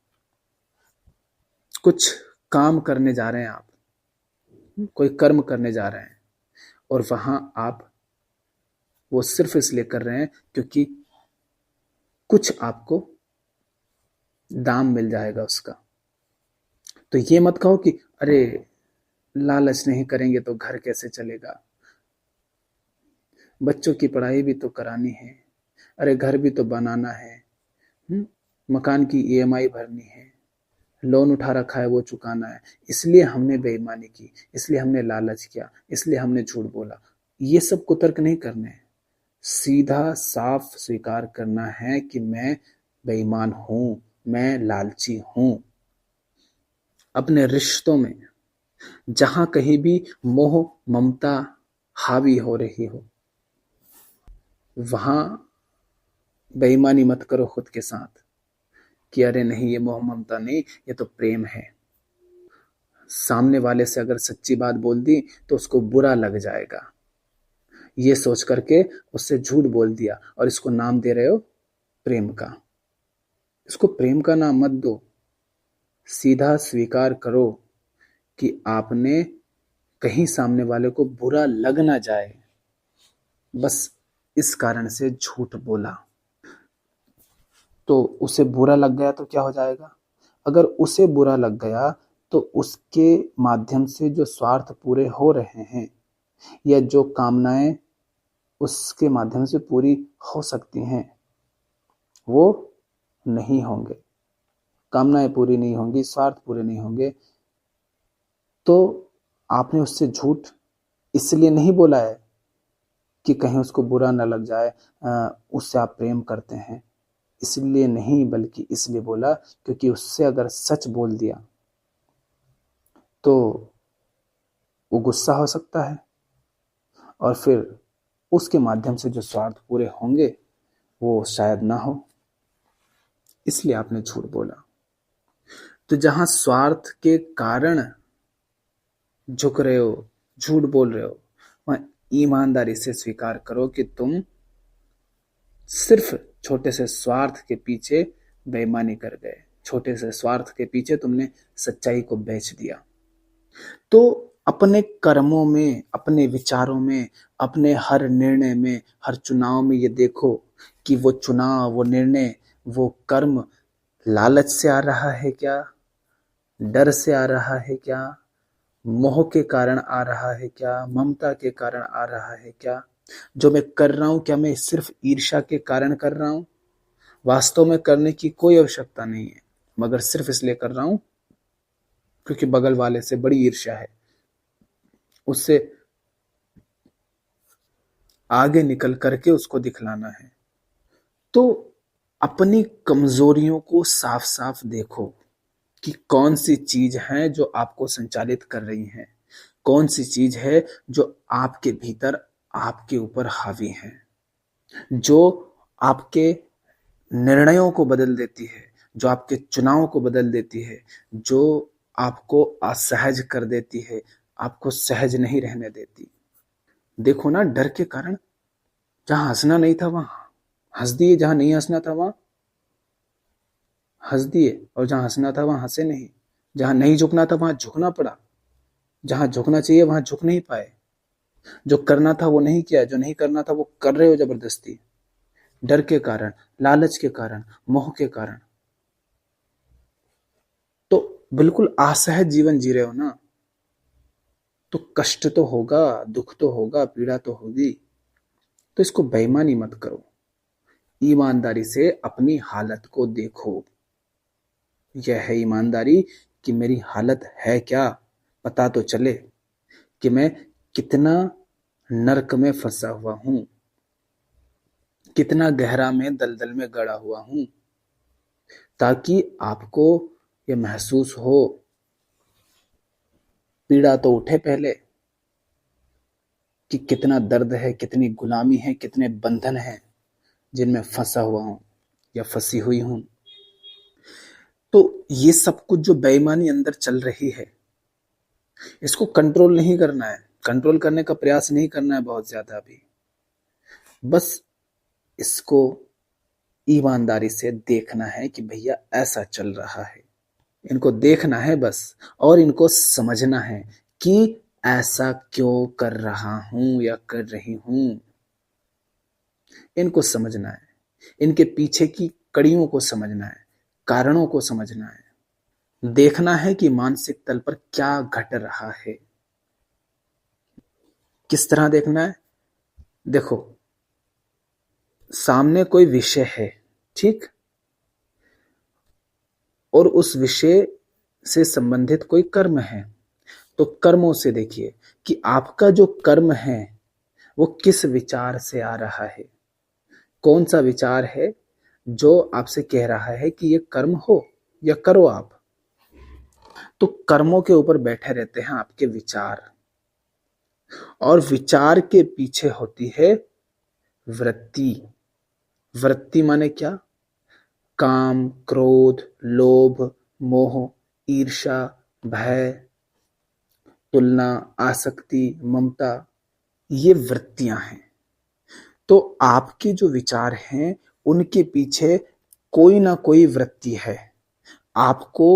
कुछ काम करने जा रहे हैं आप, कोई कर्म करने जा रहे हैं, और वहां आप वो सिर्फ इसलिए कर रहे हैं क्योंकि कुछ आपको दाम मिल जाएगा उसका। तो ये मत कहो कि अरे लालच नहीं करेंगे तो घर कैसे चलेगा, बच्चों की पढ़ाई भी तो करानी है, अरे घर भी तो बनाना है, मकान की ईएमआई भरनी है, लोन उठा रखा है वो चुकाना है, इसलिए हमने बेईमानी की, इसलिए हमने लालच किया, इसलिए हमने झूठ बोला। ये सब कुतर्क नहीं करने हैं, सीधा साफ स्वीकार करना है कि मैं बेईमान हूं, मैं लालची हूं। अपने रिश्तों में जहां कहीं भी मोह ममता हावी हो रही हो, वहां बेईमानी मत करो खुद के साथ कि अरे नहीं ये मोह ममता नहीं, ये तो प्रेम है। सामने वाले से अगर सच्ची बात बोल दी तो उसको बुरा लग जाएगा, ये सोच करके उससे झूठ बोल दिया और इसको नाम दे रहे हो प्रेम का। इसको प्रेम का नाम मत दो, सीधा स्वीकार करो कि आपने कहीं सामने वाले को बुरा लग ना जाए, बस इस कारण से झूठ बोला। तो उसे बुरा लग गया तो क्या हो जाएगा? अगर उसे बुरा लग गया तो उसके माध्यम से जो स्वार्थ पूरे हो रहे हैं या जो कामनाएं उसके माध्यम से पूरी हो सकती हैं वो नहीं होंगे। कामनाएं पूरी नहीं होंगी, स्वार्थ पूरे नहीं होंगे। तो आपने उससे झूठ इसलिए नहीं बोला है कि कहीं उसको बुरा न लग जाए, उससे आप प्रेम करते हैं, इसलिए नहीं, बल्कि इसलिए बोला क्योंकि उससे अगर सच बोल दिया तो वो गुस्सा हो सकता है और फिर उसके माध्यम से जो स्वार्थ पूरे होंगे वो शायद ना हो, इसलिए आपने झूठ बोला। तो जहां स्वार्थ के कारण झुक रहे हो, झूठ बोल रहे हो, वहां ईमानदारी से स्वीकार करो कि तुम सिर्फ छोटे से स्वार्थ के पीछे बेईमानी कर गए, छोटे से स्वार्थ के पीछे तुमने सच्चाई को बेच दिया। तो अपने कर्मों में, अपने विचारों में, अपने हर निर्णय में, हर चुनाव में ये देखो कि वो चुनाव, वो निर्णय, वो कर्म लालच से आ रहा है क्या, डर से आ रहा है क्या, मोह के कारण आ रहा है क्या, ममता के कारण आ रहा है क्या? जो मैं कर रहा हूं क्या मैं सिर्फ ईर्ष्या के कारण कर रहा हूं? वास्तव में करने की कोई आवश्यकता नहीं है, मगर सिर्फ इसलिए कर रहा हूं क्योंकि बगल वाले से बड़ी ईर्ष्या है, उससे आगे निकल करके उसको दिखलाना है। तो अपनी कमजोरियों को साफ साफ देखो कि कौन सी चीज है जो आपको संचालित कर रही है, कौन सी चीज है जो आपके भीतर, आपके ऊपर हावी है, जो आपके निर्णयों को बदल देती है, जो आपके चुनाव को बदल देती है, जो आपको असहज कर देती है, आपको सहज नहीं रहने देती। देखो ना, डर के कारण जहां हंसना नहीं था वहां हंस दिए, जहां नहीं हंसना था वहां हंस दिए, और जहां हंसना था वहां हंसे नहीं, जहां नहीं झुकना था वहां झुकना पड़ा, जहां झुकना चाहिए वहां झुक नहीं पाए, जो करना था वो नहीं किया, जो नहीं करना था वो कर रहे हो जबरदस्ती, डर के कारण, लालच के कारण, मोह के कारण। तो बिल्कुल असहज जीवन जी रहे हो ना, तो कष्ट तो होगा, दुख तो होगा, पीड़ा तो होगी। तो इसको बेईमानी मत करो, ईमानदारी से अपनी हालत को देखो। यह है ईमानदारी कि मेरी हालत है क्या, पता तो चले कि मैं कितना नरक में फंसा हुआ हूं, कितना गहरा में दलदल में गड़ा हुआ हूं, ताकि आपको यह महसूस हो। पीड़ा तो उठे पहले कि कितना दर्द है, कितनी गुलामी है, कितने बंधन हैं जिनमें फंसा हुआ हूं या फंसी हुई हूं। तो ये सब कुछ जो बेईमानी अंदर चल रही है, इसको कंट्रोल नहीं करना है, कंट्रोल करने का प्रयास नहीं करना है बहुत ज्यादा अभी, बस इसको ईमानदारी से देखना है कि भैया ऐसा चल रहा है, इनको देखना है बस, और इनको समझना है कि ऐसा क्यों कर रहा हूं या कर रही हूं। इनको समझना है, इनके पीछे की कड़ियों को समझना है, कारणों को समझना है, देखना है कि मानसिक तल पर क्या घट रहा है। किस तरह देखना है? देखो, सामने कोई विषय है, ठीक, और उस विषय से संबंधित कोई कर्म है, तो कर्मों से देखिए कि आपका जो कर्म है वो किस विचार से आ रहा है, कौन सा विचार है जो आपसे कह रहा है कि ये कर्म हो या करो आप। तो कर्मों के ऊपर बैठे रहते हैं आपके विचार, और विचार के पीछे होती है वृत्ति। वृत्ति माने क्या? काम, क्रोध, लोभ, मोह, ईर्ष्या, भय, तुलना, आसक्ति, ममता, ये वृत्तियां हैं। तो आपके जो विचार हैं उनके पीछे कोई ना कोई वृत्ति है। आपको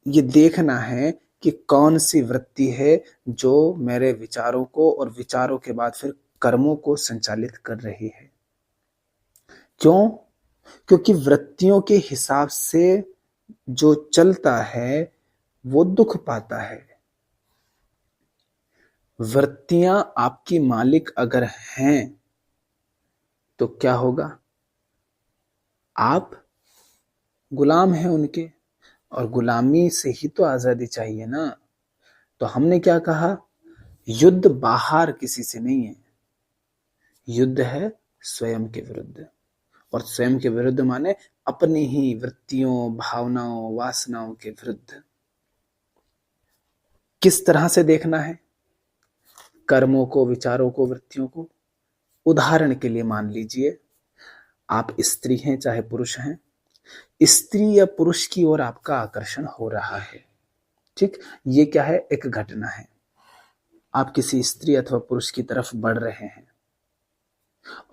ये देखना है कि कौन सी वृत्ति है जो मेरे विचारों को और विचारों के बाद फिर कर्मों को संचालित कर रही है। क्यों? क्योंकि वृत्तियों के हिसाब से जो चलता है वो दुख पाता है। वृत्तियां आपकी मालिक अगर हैं तो क्या होगा? आप गुलाम हैं उनके, और गुलामी से ही तो आजादी चाहिए ना। तो हमने क्या कहा? युद्ध बाहर किसी से नहीं है, युद्ध है स्वयं के विरुद्ध। और स्वयं के विरुद्ध माने अपनी ही वृत्तियों, भावनाओं, वासनाओं के विरुद्ध। किस तरह से देखना है कर्मों को, विचारों को, वृत्तियों को? उदाहरण के लिए मान लीजिए आप स्त्री हैं चाहे पुरुष हैं, स्त्री या पुरुष की ओर आपका आकर्षण हो रहा है। ठीक, ये क्या है? एक घटना है। आप किसी स्त्री अथवा पुरुष की तरफ बढ़ रहे हैं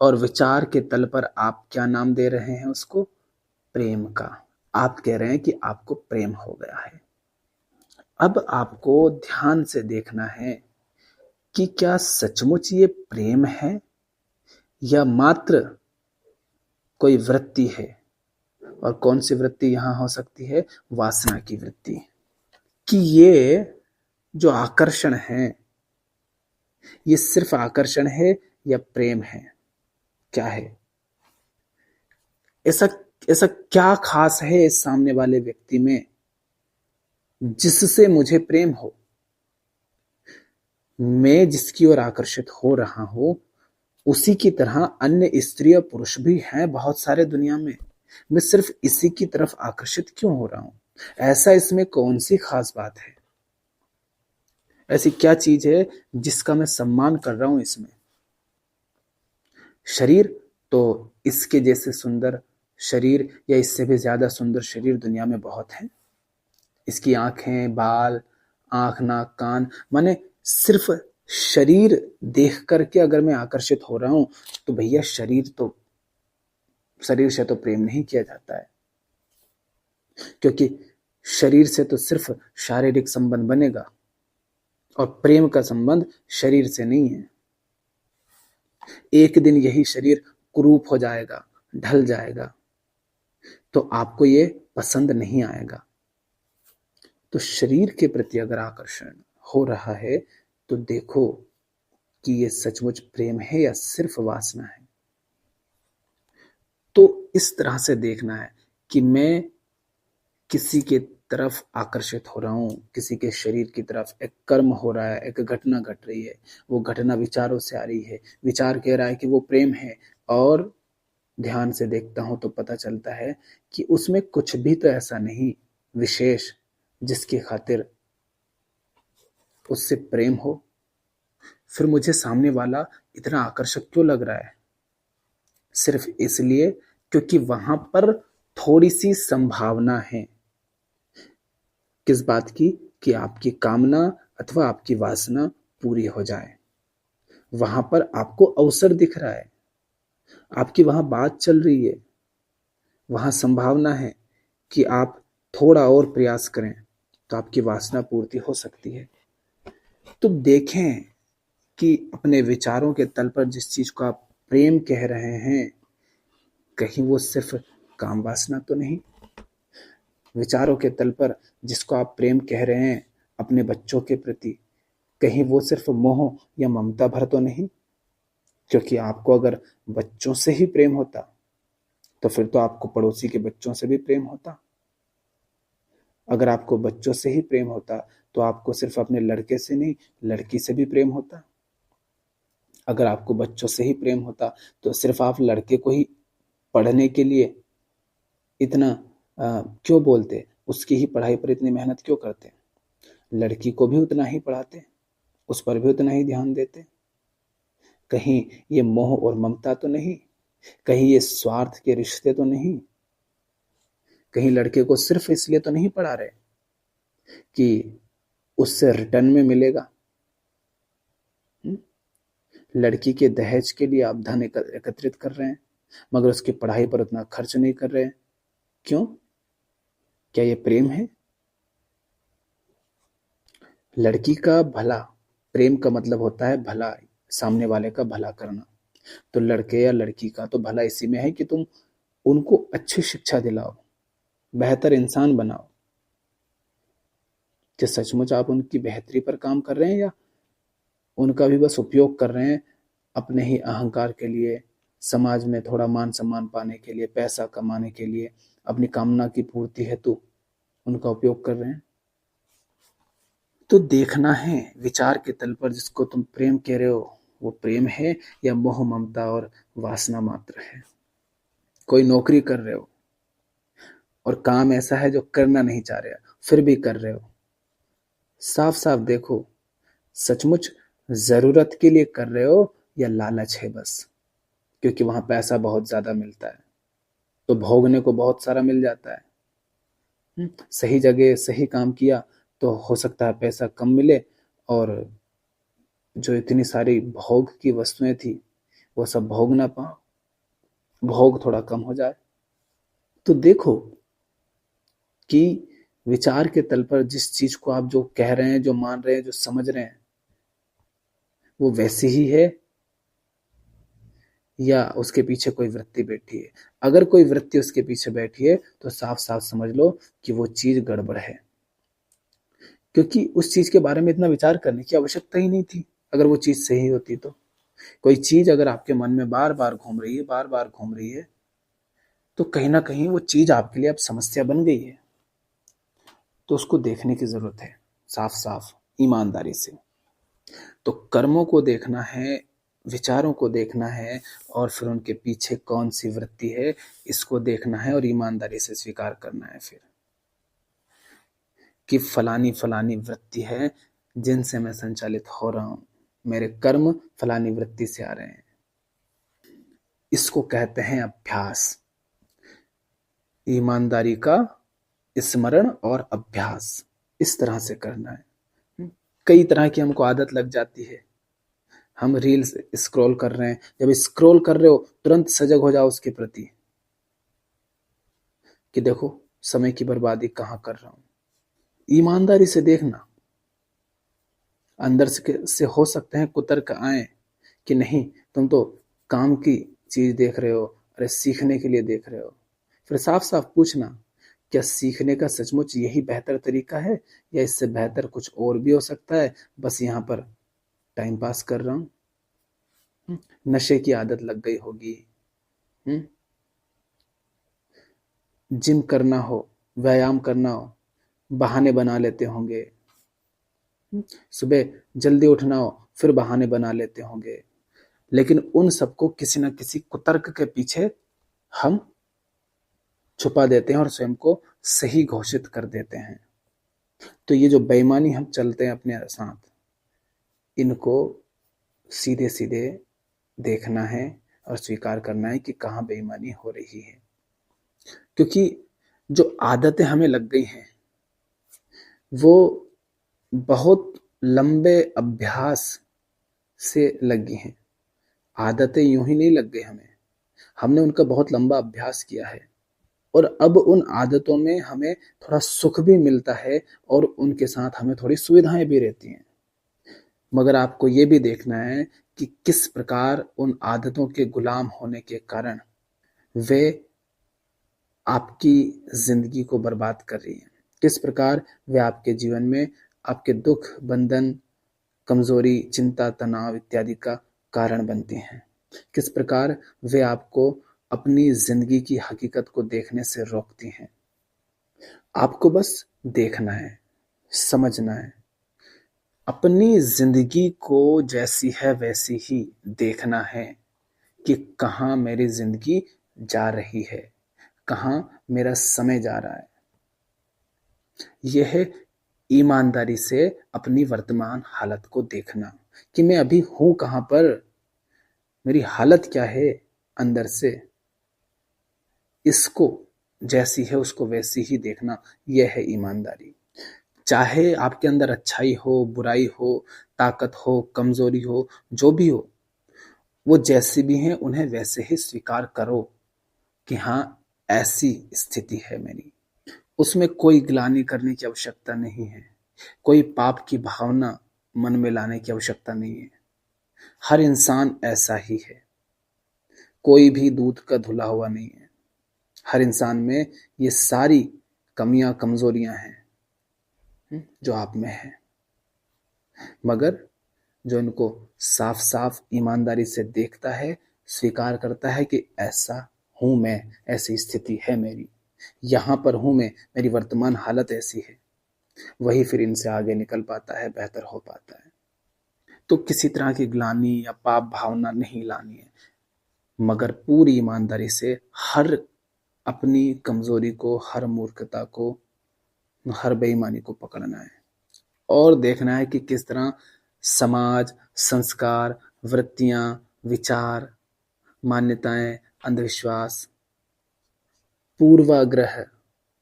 और विचार के तल पर आप क्या नाम दे रहे हैं उसको? प्रेम का। आप कह रहे हैं कि आपको प्रेम हो गया है। अब आपको ध्यान से देखना है कि क्या सचमुच ये प्रेम है या मात्र कोई वृत्ति है। और कौन सी वृत्ति यहां हो सकती है? वासना की वृत्ति। कि ये जो आकर्षण है ये सिर्फ आकर्षण है या प्रेम है? क्या है ऐसा? ऐसा क्या खास है इस सामने वाले व्यक्ति में जिससे मुझे प्रेम हो? मैं जिसकी ओर आकर्षित हो रहा हूं उसी की तरह अन्य स्त्री और पुरुष भी हैं बहुत सारे दुनिया में। मैं सिर्फ इसी की तरफ आकर्षित क्यों हो रहा हूं? ऐसा इसमें कौन सी खास बात है? ऐसी क्या चीज है जिसका मैं सम्मान कर रहा हूं इसमें? शरीर तो इसके जैसे सुंदर शरीर या इससे भी ज्यादा सुंदर शरीर दुनिया में बहुत हैं। इसकी आंखें, बाल, आंख, नाक, कान, माने सिर्फ शरीर देख करके अगर मैं आकर्षित हो रहा हूं तो भैया शरीर से तो प्रेम नहीं किया जाता है। क्योंकि शरीर से तो सिर्फ शारीरिक संबंध बनेगा और प्रेम का संबंध शरीर से नहीं है। एक दिन यही शरीर कुरूप हो जाएगा, ढल जाएगा, तो आपको ये पसंद नहीं आएगा। तो शरीर के प्रति अगर आकर्षण हो रहा है तो देखो कि ये सचमुच प्रेम है या सिर्फ वासना है। तो इस तरह से देखना है कि मैं किसी के तरफ आकर्षित हो रहा हूं, किसी के शरीर की तरफ। एक कर्म हो रहा है, एक घटना घट रही है, वो घटना विचारों से आ रही है, विचार कह रहा है कि वो प्रेम है, और ध्यान से देखता हूं तो पता चलता है कि उसमें कुछ भी तो ऐसा नहीं विशेष जिसकी खातिर उससे प्रेम हो। फिर मुझे सामने वाला इतना आकर्षक क्यों लग रहा है? सिर्फ इसलिए क्योंकि वहां पर थोड़ी सी संभावना है। किस बात की? कि आपकी कामना अथवा आपकी वासना पूरी हो जाए। वहां पर आपको अवसर दिख रहा है, आपकी वहां बात चल रही है, वहां संभावना है कि आप थोड़ा और प्रयास करें तो आपकी वासना पूर्ति हो सकती है। तो देखें कि अपने विचारों के तल पर जिस चीज को आप प्रेम कह रहे हैं कहीं वो सिर्फ काम वासना तो नहीं? विचारों के तल पर जिसको आप प्रेम कह रहे हैं अपने बच्चों के प्रति, कहीं वो सिर्फ मोह या ममता भर तो नहीं? क्योंकि आपको अगर बच्चों से ही प्रेम होता तो फिर तो आपको पड़ोसी के बच्चों से भी प्रेम होता। अगर आपको बच्चों से ही प्रेम होता तो आपको सिर्फ अपने लड़के से नहीं, लड़की से भी प्रेम होता। अगर आपको बच्चों से ही प्रेम होता तो सिर्फ आप लड़के को ही पढ़ने के लिए इतना क्यों बोलते, उसकी ही पढ़ाई पर इतनी मेहनत क्यों करते? लड़की को भी उतना ही पढ़ाते, उस पर भी उतना ही ध्यान देते। कहीं ये मोह और ममता तो नहीं? कहीं ये स्वार्थ के रिश्ते तो नहीं? कहीं लड़के को सिर्फ इसलिए तो नहीं पढ़ा रहे कि उससे रिटर्न में मिलेगा? लड़की के दहेज के लिए आप धन एकत्रित कर रहे हैं मगर उसकी पढ़ाई पर उतना खर्च नहीं कर रहे हैं। क्यों? क्या ये प्रेम है? लड़की का भला, प्रेम का मतलब होता है भला, सामने वाले का भला करना। तो लड़के या लड़की का तो भला इसी में है कि तुम उनको अच्छी शिक्षा दिलाओ, बेहतर इंसान बनाओ। कि सचमुच आप उनकी बेहतरी पर काम कर रहे हैं या उनका भी बस उपयोग कर रहे हैं अपने ही अहंकार के लिए, समाज में थोड़ा मान सम्मान पाने के लिए, पैसा कमाने के लिए, अपनी कामना की पूर्ति हेतु उनका उपयोग कर रहे हैं। तो देखना है विचार के तल पर जिसको तुम प्रेम कह रहे हो वो प्रेम है या मोह ममता और वासना मात्र है। कोई नौकरी कर रहे हो और काम ऐसा है जो करना नहीं चाह रहे फिर भी कर रहे हो, साफ साफ देखो सचमुच जरूरत के लिए कर रहे हो या लालच है बस, क्योंकि वहां पैसा बहुत ज्यादा मिलता है तो भोगने को बहुत सारा मिल जाता है। सही जगह सही काम किया तो हो सकता है पैसा कम मिले और जो इतनी सारी भोग की वस्तुएं थी वो सब भोग ना पाओ, भोग थोड़ा कम हो जाए। तो देखो कि विचार के तल पर जिस चीज को आप जो कह रहे हैं, जो मान रहे हैं, जो समझ रहे हैं वो वैसी ही है या उसके पीछे कोई वृत्ति बैठी है। अगर कोई वृत्ति उसके पीछे बैठी है तो साफ साफ समझ लो कि वो चीज गड़बड़ है, क्योंकि उस चीज के बारे में इतना विचार करने की आवश्यकता ही नहीं थी अगर वो चीज सही होती तो। कोई चीज अगर आपके मन में बार बार घूम रही है, बार बार घूम रही है, तो कहीं ना कहीं वो चीज आपके लिए अब समस्या बन गई है। तो उसको देखने की जरूरत है साफ साफ ईमानदारी से। तो कर्मों को देखना है, विचारों को देखना है और फिर उनके पीछे कौन सी वृत्ति है इसको देखना है और ईमानदारी से स्वीकार करना है फिर कि फलानी फलानी वृत्ति है जिनसे मैं संचालित हो रहा हूं, मेरे कर्म फलानी वृत्ति से आ रहे हैं। इसको कहते हैं अभ्यास। ईमानदारी का स्मरण और अभ्यास इस तरह से करना है। कई तरह की हमको आदत लग जाती है, हम रील्स स्क्रॉल कर रहे हैं, जब स्क्रॉल कर रहे हो तुरंत सजग हो जाओ उसके प्रति कि देखो समय की बर्बादी कहां कर रहा हूं। ईमानदारी से देखना, अंदर से हो सकते हैं कुतर्क आए कि नहीं तुम तो काम की चीज देख रहे हो, अरे सीखने के लिए देख रहे हो। फिर साफ साफ पूछना क्या सीखने का सचमुच यही बेहतर तरीका है या इससे बेहतर कुछ और भी हो सकता है, बस यहाँ पर टाइम पास कर रहा हूं। नशे की आदत लग गई होगी, जिम करना हो, व्यायाम करना हो, बहाने बना लेते होंगे, सुबह जल्दी उठना हो फिर बहाने बना लेते होंगे। लेकिन उन सबको किसी न किसी कुतर्क के पीछे हम छुपा देते हैं और स्वयं को सही घोषित कर देते हैं। तो ये जो बेईमानी हम चलते हैं अपने साथ, इनको सीधे सीधे देखना है और स्वीकार करना है कि कहाँ बेईमानी हो रही है। क्योंकि जो आदतें हमें लग गई हैं वो बहुत लंबे अभ्यास से लगी हैं। आदतें यूं ही नहीं लग गई हमें, हमने उनका बहुत लंबा अभ्यास किया है और अब उन आदतों में हमें थोड़ा सुख भी मिलता है और उनके साथ हमें थोड़ी सुविधाएं भी रहती हैं। मगर आपको ये भी देखना है कि किस प्रकार उन आदतों के गुलाम होने के कारण वे आपकी जिंदगी को बर्बाद कर रही हैं। किस प्रकार वे आपके जीवन में आपके दुख, बंधन, कमजोरी, चिंता, तनाव इत्यादि का कारण बनती हैं। किस प्रकार वे आपको अपनी जिंदगी की हकीकत को देखने से रोकती हैं। आपको बस देखना है, समझना है, अपनी जिंदगी को जैसी है वैसी ही देखना है कि कहाँ मेरी जिंदगी जा रही है, कहाँ मेरा समय जा रहा है। यह है ईमानदारी से अपनी वर्तमान हालत को देखना कि मैं अभी हूं कहां पर, मेरी हालत क्या है अंदर से। इसको जैसी है उसको वैसी ही देखना, यह है ईमानदारी। चाहे आपके अंदर अच्छाई हो, बुराई हो, ताकत हो, कमजोरी हो, जो भी हो, वो जैसी भी हैं उन्हें वैसे ही स्वीकार करो कि हाँ ऐसी स्थिति है मेरी। उसमें कोई ग्लानि करने की आवश्यकता नहीं है कोई पाप की भावना मन में लाने की आवश्यकता नहीं है। हर इंसान ऐसा ही है, कोई भी दूध का धुला हुआ नहीं है। हर इंसान में ये सारी कमियां कमजोरियां हैं जो आप में है, मगर जो इनको साफ साफ ईमानदारी से देखता है, स्वीकार करता है कि ऐसा हूं मैं, ऐसी स्थिति है मेरी, यहां पर हूं मैं, मेरी वर्तमान हालत ऐसी है, वही फिर इनसे आगे निकल पाता है, बेहतर हो पाता है। तो किसी तरह की ग्लानि या पाप भावना नहीं लानी है, मगर पूरी ईमानदारी से हर अपनी कमजोरी को, हर मूर्खता को, हर बेईमानी को पकड़ना है और देखना है कि किस तरह समाज, संस्कार, वृत्तियां, विचार, मान्यताएं, अंधविश्वास, पूर्वाग्रह,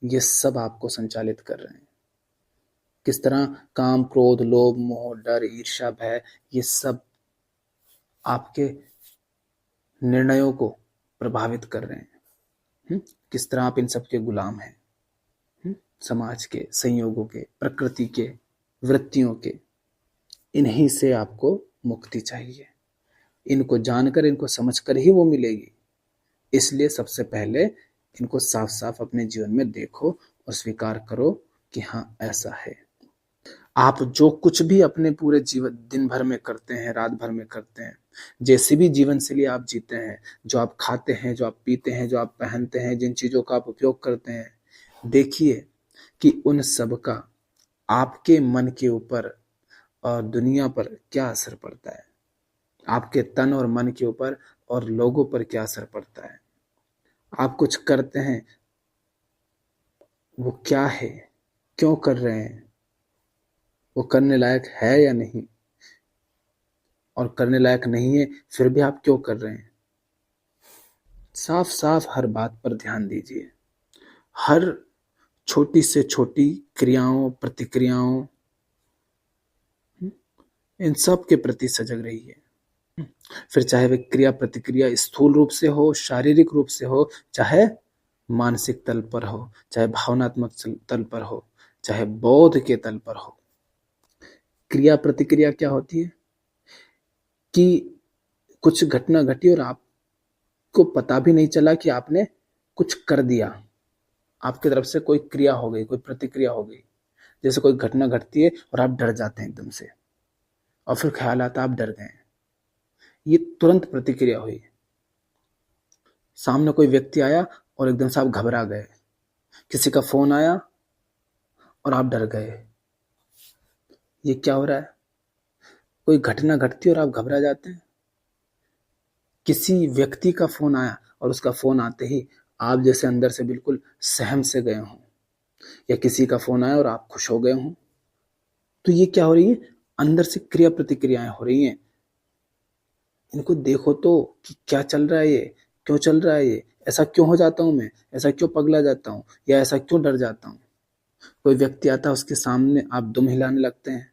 ये सब आपको संचालित कर रहे हैं। किस तरह काम, क्रोध, लोभ, मोह, डर, ईर्ष्या, भय, ये सब आपके निर्णयों को प्रभावित कर रहे हैं। किस तरह आप इन सब के गुलाम हैं, समाज के, संयोगों के, प्रकृति के, वृत्तियों के। इन्हीं से आपको मुक्ति चाहिए। इनको जानकर, इनको समझकर ही वो मिलेगी। इसलिए सबसे पहले इनको साफ साफ अपने जीवन में देखो और स्वीकार करो कि हाँ, ऐसा है। आप जो कुछ भी अपने पूरे जीवन, दिन भर में करते हैं, रात भर में करते हैं, जैसी भी जीवन शैली आप जीते हैं, जो आप खाते हैं, जो आप पीते हैं, जो आप पहनते हैं, जिन चीजों का आप उपयोग करते हैं, देखिए कि उन सब का आपके मन के ऊपर और दुनिया पर क्या असर पड़ता है, आपके तन और मन के ऊपर और लोगों पर क्या असर पड़ता है। आप कुछ करते हैं, वो क्या है, क्यों कर रहे हैं, वो करने लायक है या नहीं, और करने लायक नहीं है फिर भी आप क्यों कर रहे हैं। साफ साफ हर बात पर ध्यान दीजिए। हर छोटी से छोटी क्रियाओं, प्रतिक्रियाओं, इन सब के प्रति सजग रहिए। फिर चाहे वे क्रिया प्रतिक्रिया स्थूल रूप से हो, शारीरिक रूप से हो, चाहे मानसिक तल पर हो, चाहे भावनात्मक तल पर हो, चाहे बोध के तल पर हो। क्रिया प्रतिक्रिया क्या होती है कि कुछ घटना घटी और आपको पता भी नहीं चला कि आपने कुछ कर दिया, आपकी तरफ से कोई क्रिया हो गई, कोई प्रतिक्रिया हो गई। जैसे कोई घटना घटती है और आप डर जाते हैं एकदम से, और फिर ख्याल आता आप डर गए, ये तुरंत प्रतिक्रिया हुई। सामने कोई व्यक्ति आया और एकदम से आप घबरा गए, किसी का फोन आया और आप डर गए, ये क्या हो रहा है। कोई घटना घटती है और आप घबरा जाते हैं। किसी व्यक्ति का फोन आया और उसका फोन आते ही आप जैसे अंदर से बिल्कुल सहम से गए हों, या किसी का फोन आया और आप खुश हो गए हों। तो ये क्या हो रही है, अंदर से क्रिया प्रतिक्रियाएं हो रही हैं। इनको देखो तो कि क्या चल रहा है, ये क्यों चल रहा है, ये ऐसा क्यों हो जाता हूं मैं, ऐसा क्यों पगला जाता हूं, या ऐसा क्यों डर जाता हूं। कोई व्यक्ति आता है, उसके सामने आप दुम हिलाने लगते हैं,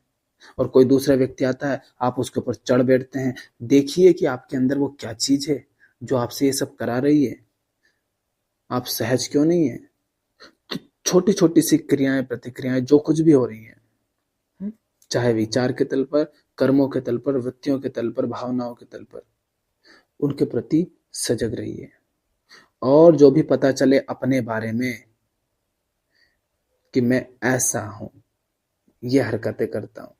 और कोई दूसरा व्यक्ति आता है, आप उसके ऊपर चढ़ बैठते हैं। देखिए कि आपके अंदर वो क्या चीज है जो आपसे ये सब करा रही है, आप सहज क्यों नहीं है। तो छोटी छोटी सी क्रियाएं, प्रतिक्रियाएं जो कुछ भी हो रही है, चाहे विचार के तल पर, कर्मों के तल पर, वृत्तियों के तल पर, भावनाओं के तल पर, उनके प्रति सजग रहिए। और जो भी पता चले अपने बारे में कि मैं ऐसा हूं, ये हरकतें करता हूं,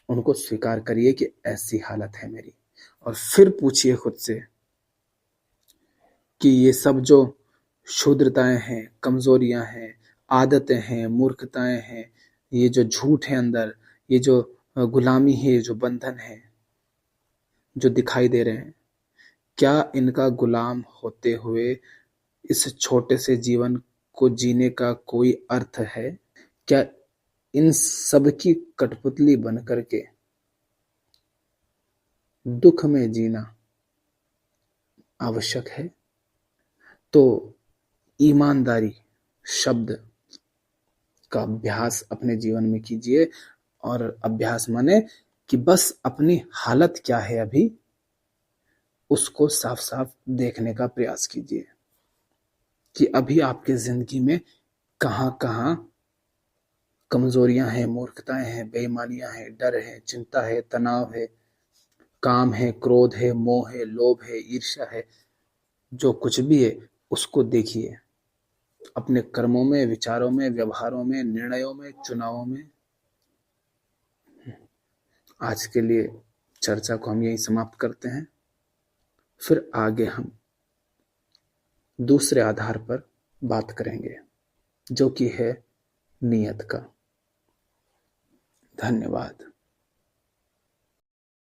उनको स्वीकार करिए कि ऐसी हालत है मेरी, और फिर पूछिए खुद से कि ये सब जो क्षुद्रताएं हैं, कमजोरियां हैं, आदतें हैं, मूर्खताएं हैं, ये जो झूठ है अंदर, ये जो गुलामी है, जो बंधन है जो दिखाई दे रहे हैं, क्या इनका गुलाम होते हुए इस छोटे से जीवन को जीने का कोई अर्थ है। क्या इन सब की कठपुतली बन करके दुख में जीना आवश्यक है। तो ईमानदारी शब्द का अभ्यास अपने जीवन में कीजिए, और अभ्यास माने कि बस अपनी हालत क्या है अभी, उसको साफ साफ देखने का प्रयास कीजिए कि अभी आपके जिंदगी में कहां कहां कमजोरियां हैं, मूर्खताएं हैं, बेईमानियां हैं, डर है, चिंता है, तनाव है, काम है, क्रोध है, मोह है, लोभ है, ईर्ष्या है, जो कुछ भी है उसको देखिए अपने कर्मों में, विचारों में, व्यवहारों में, निर्णयों में, चुनावों में। आज के लिए चर्चा को हम यहीं समाप्त करते हैं, फिर आगे हम दूसरे आधार पर बात करेंगे जो कि है नियत का। धन्यवाद।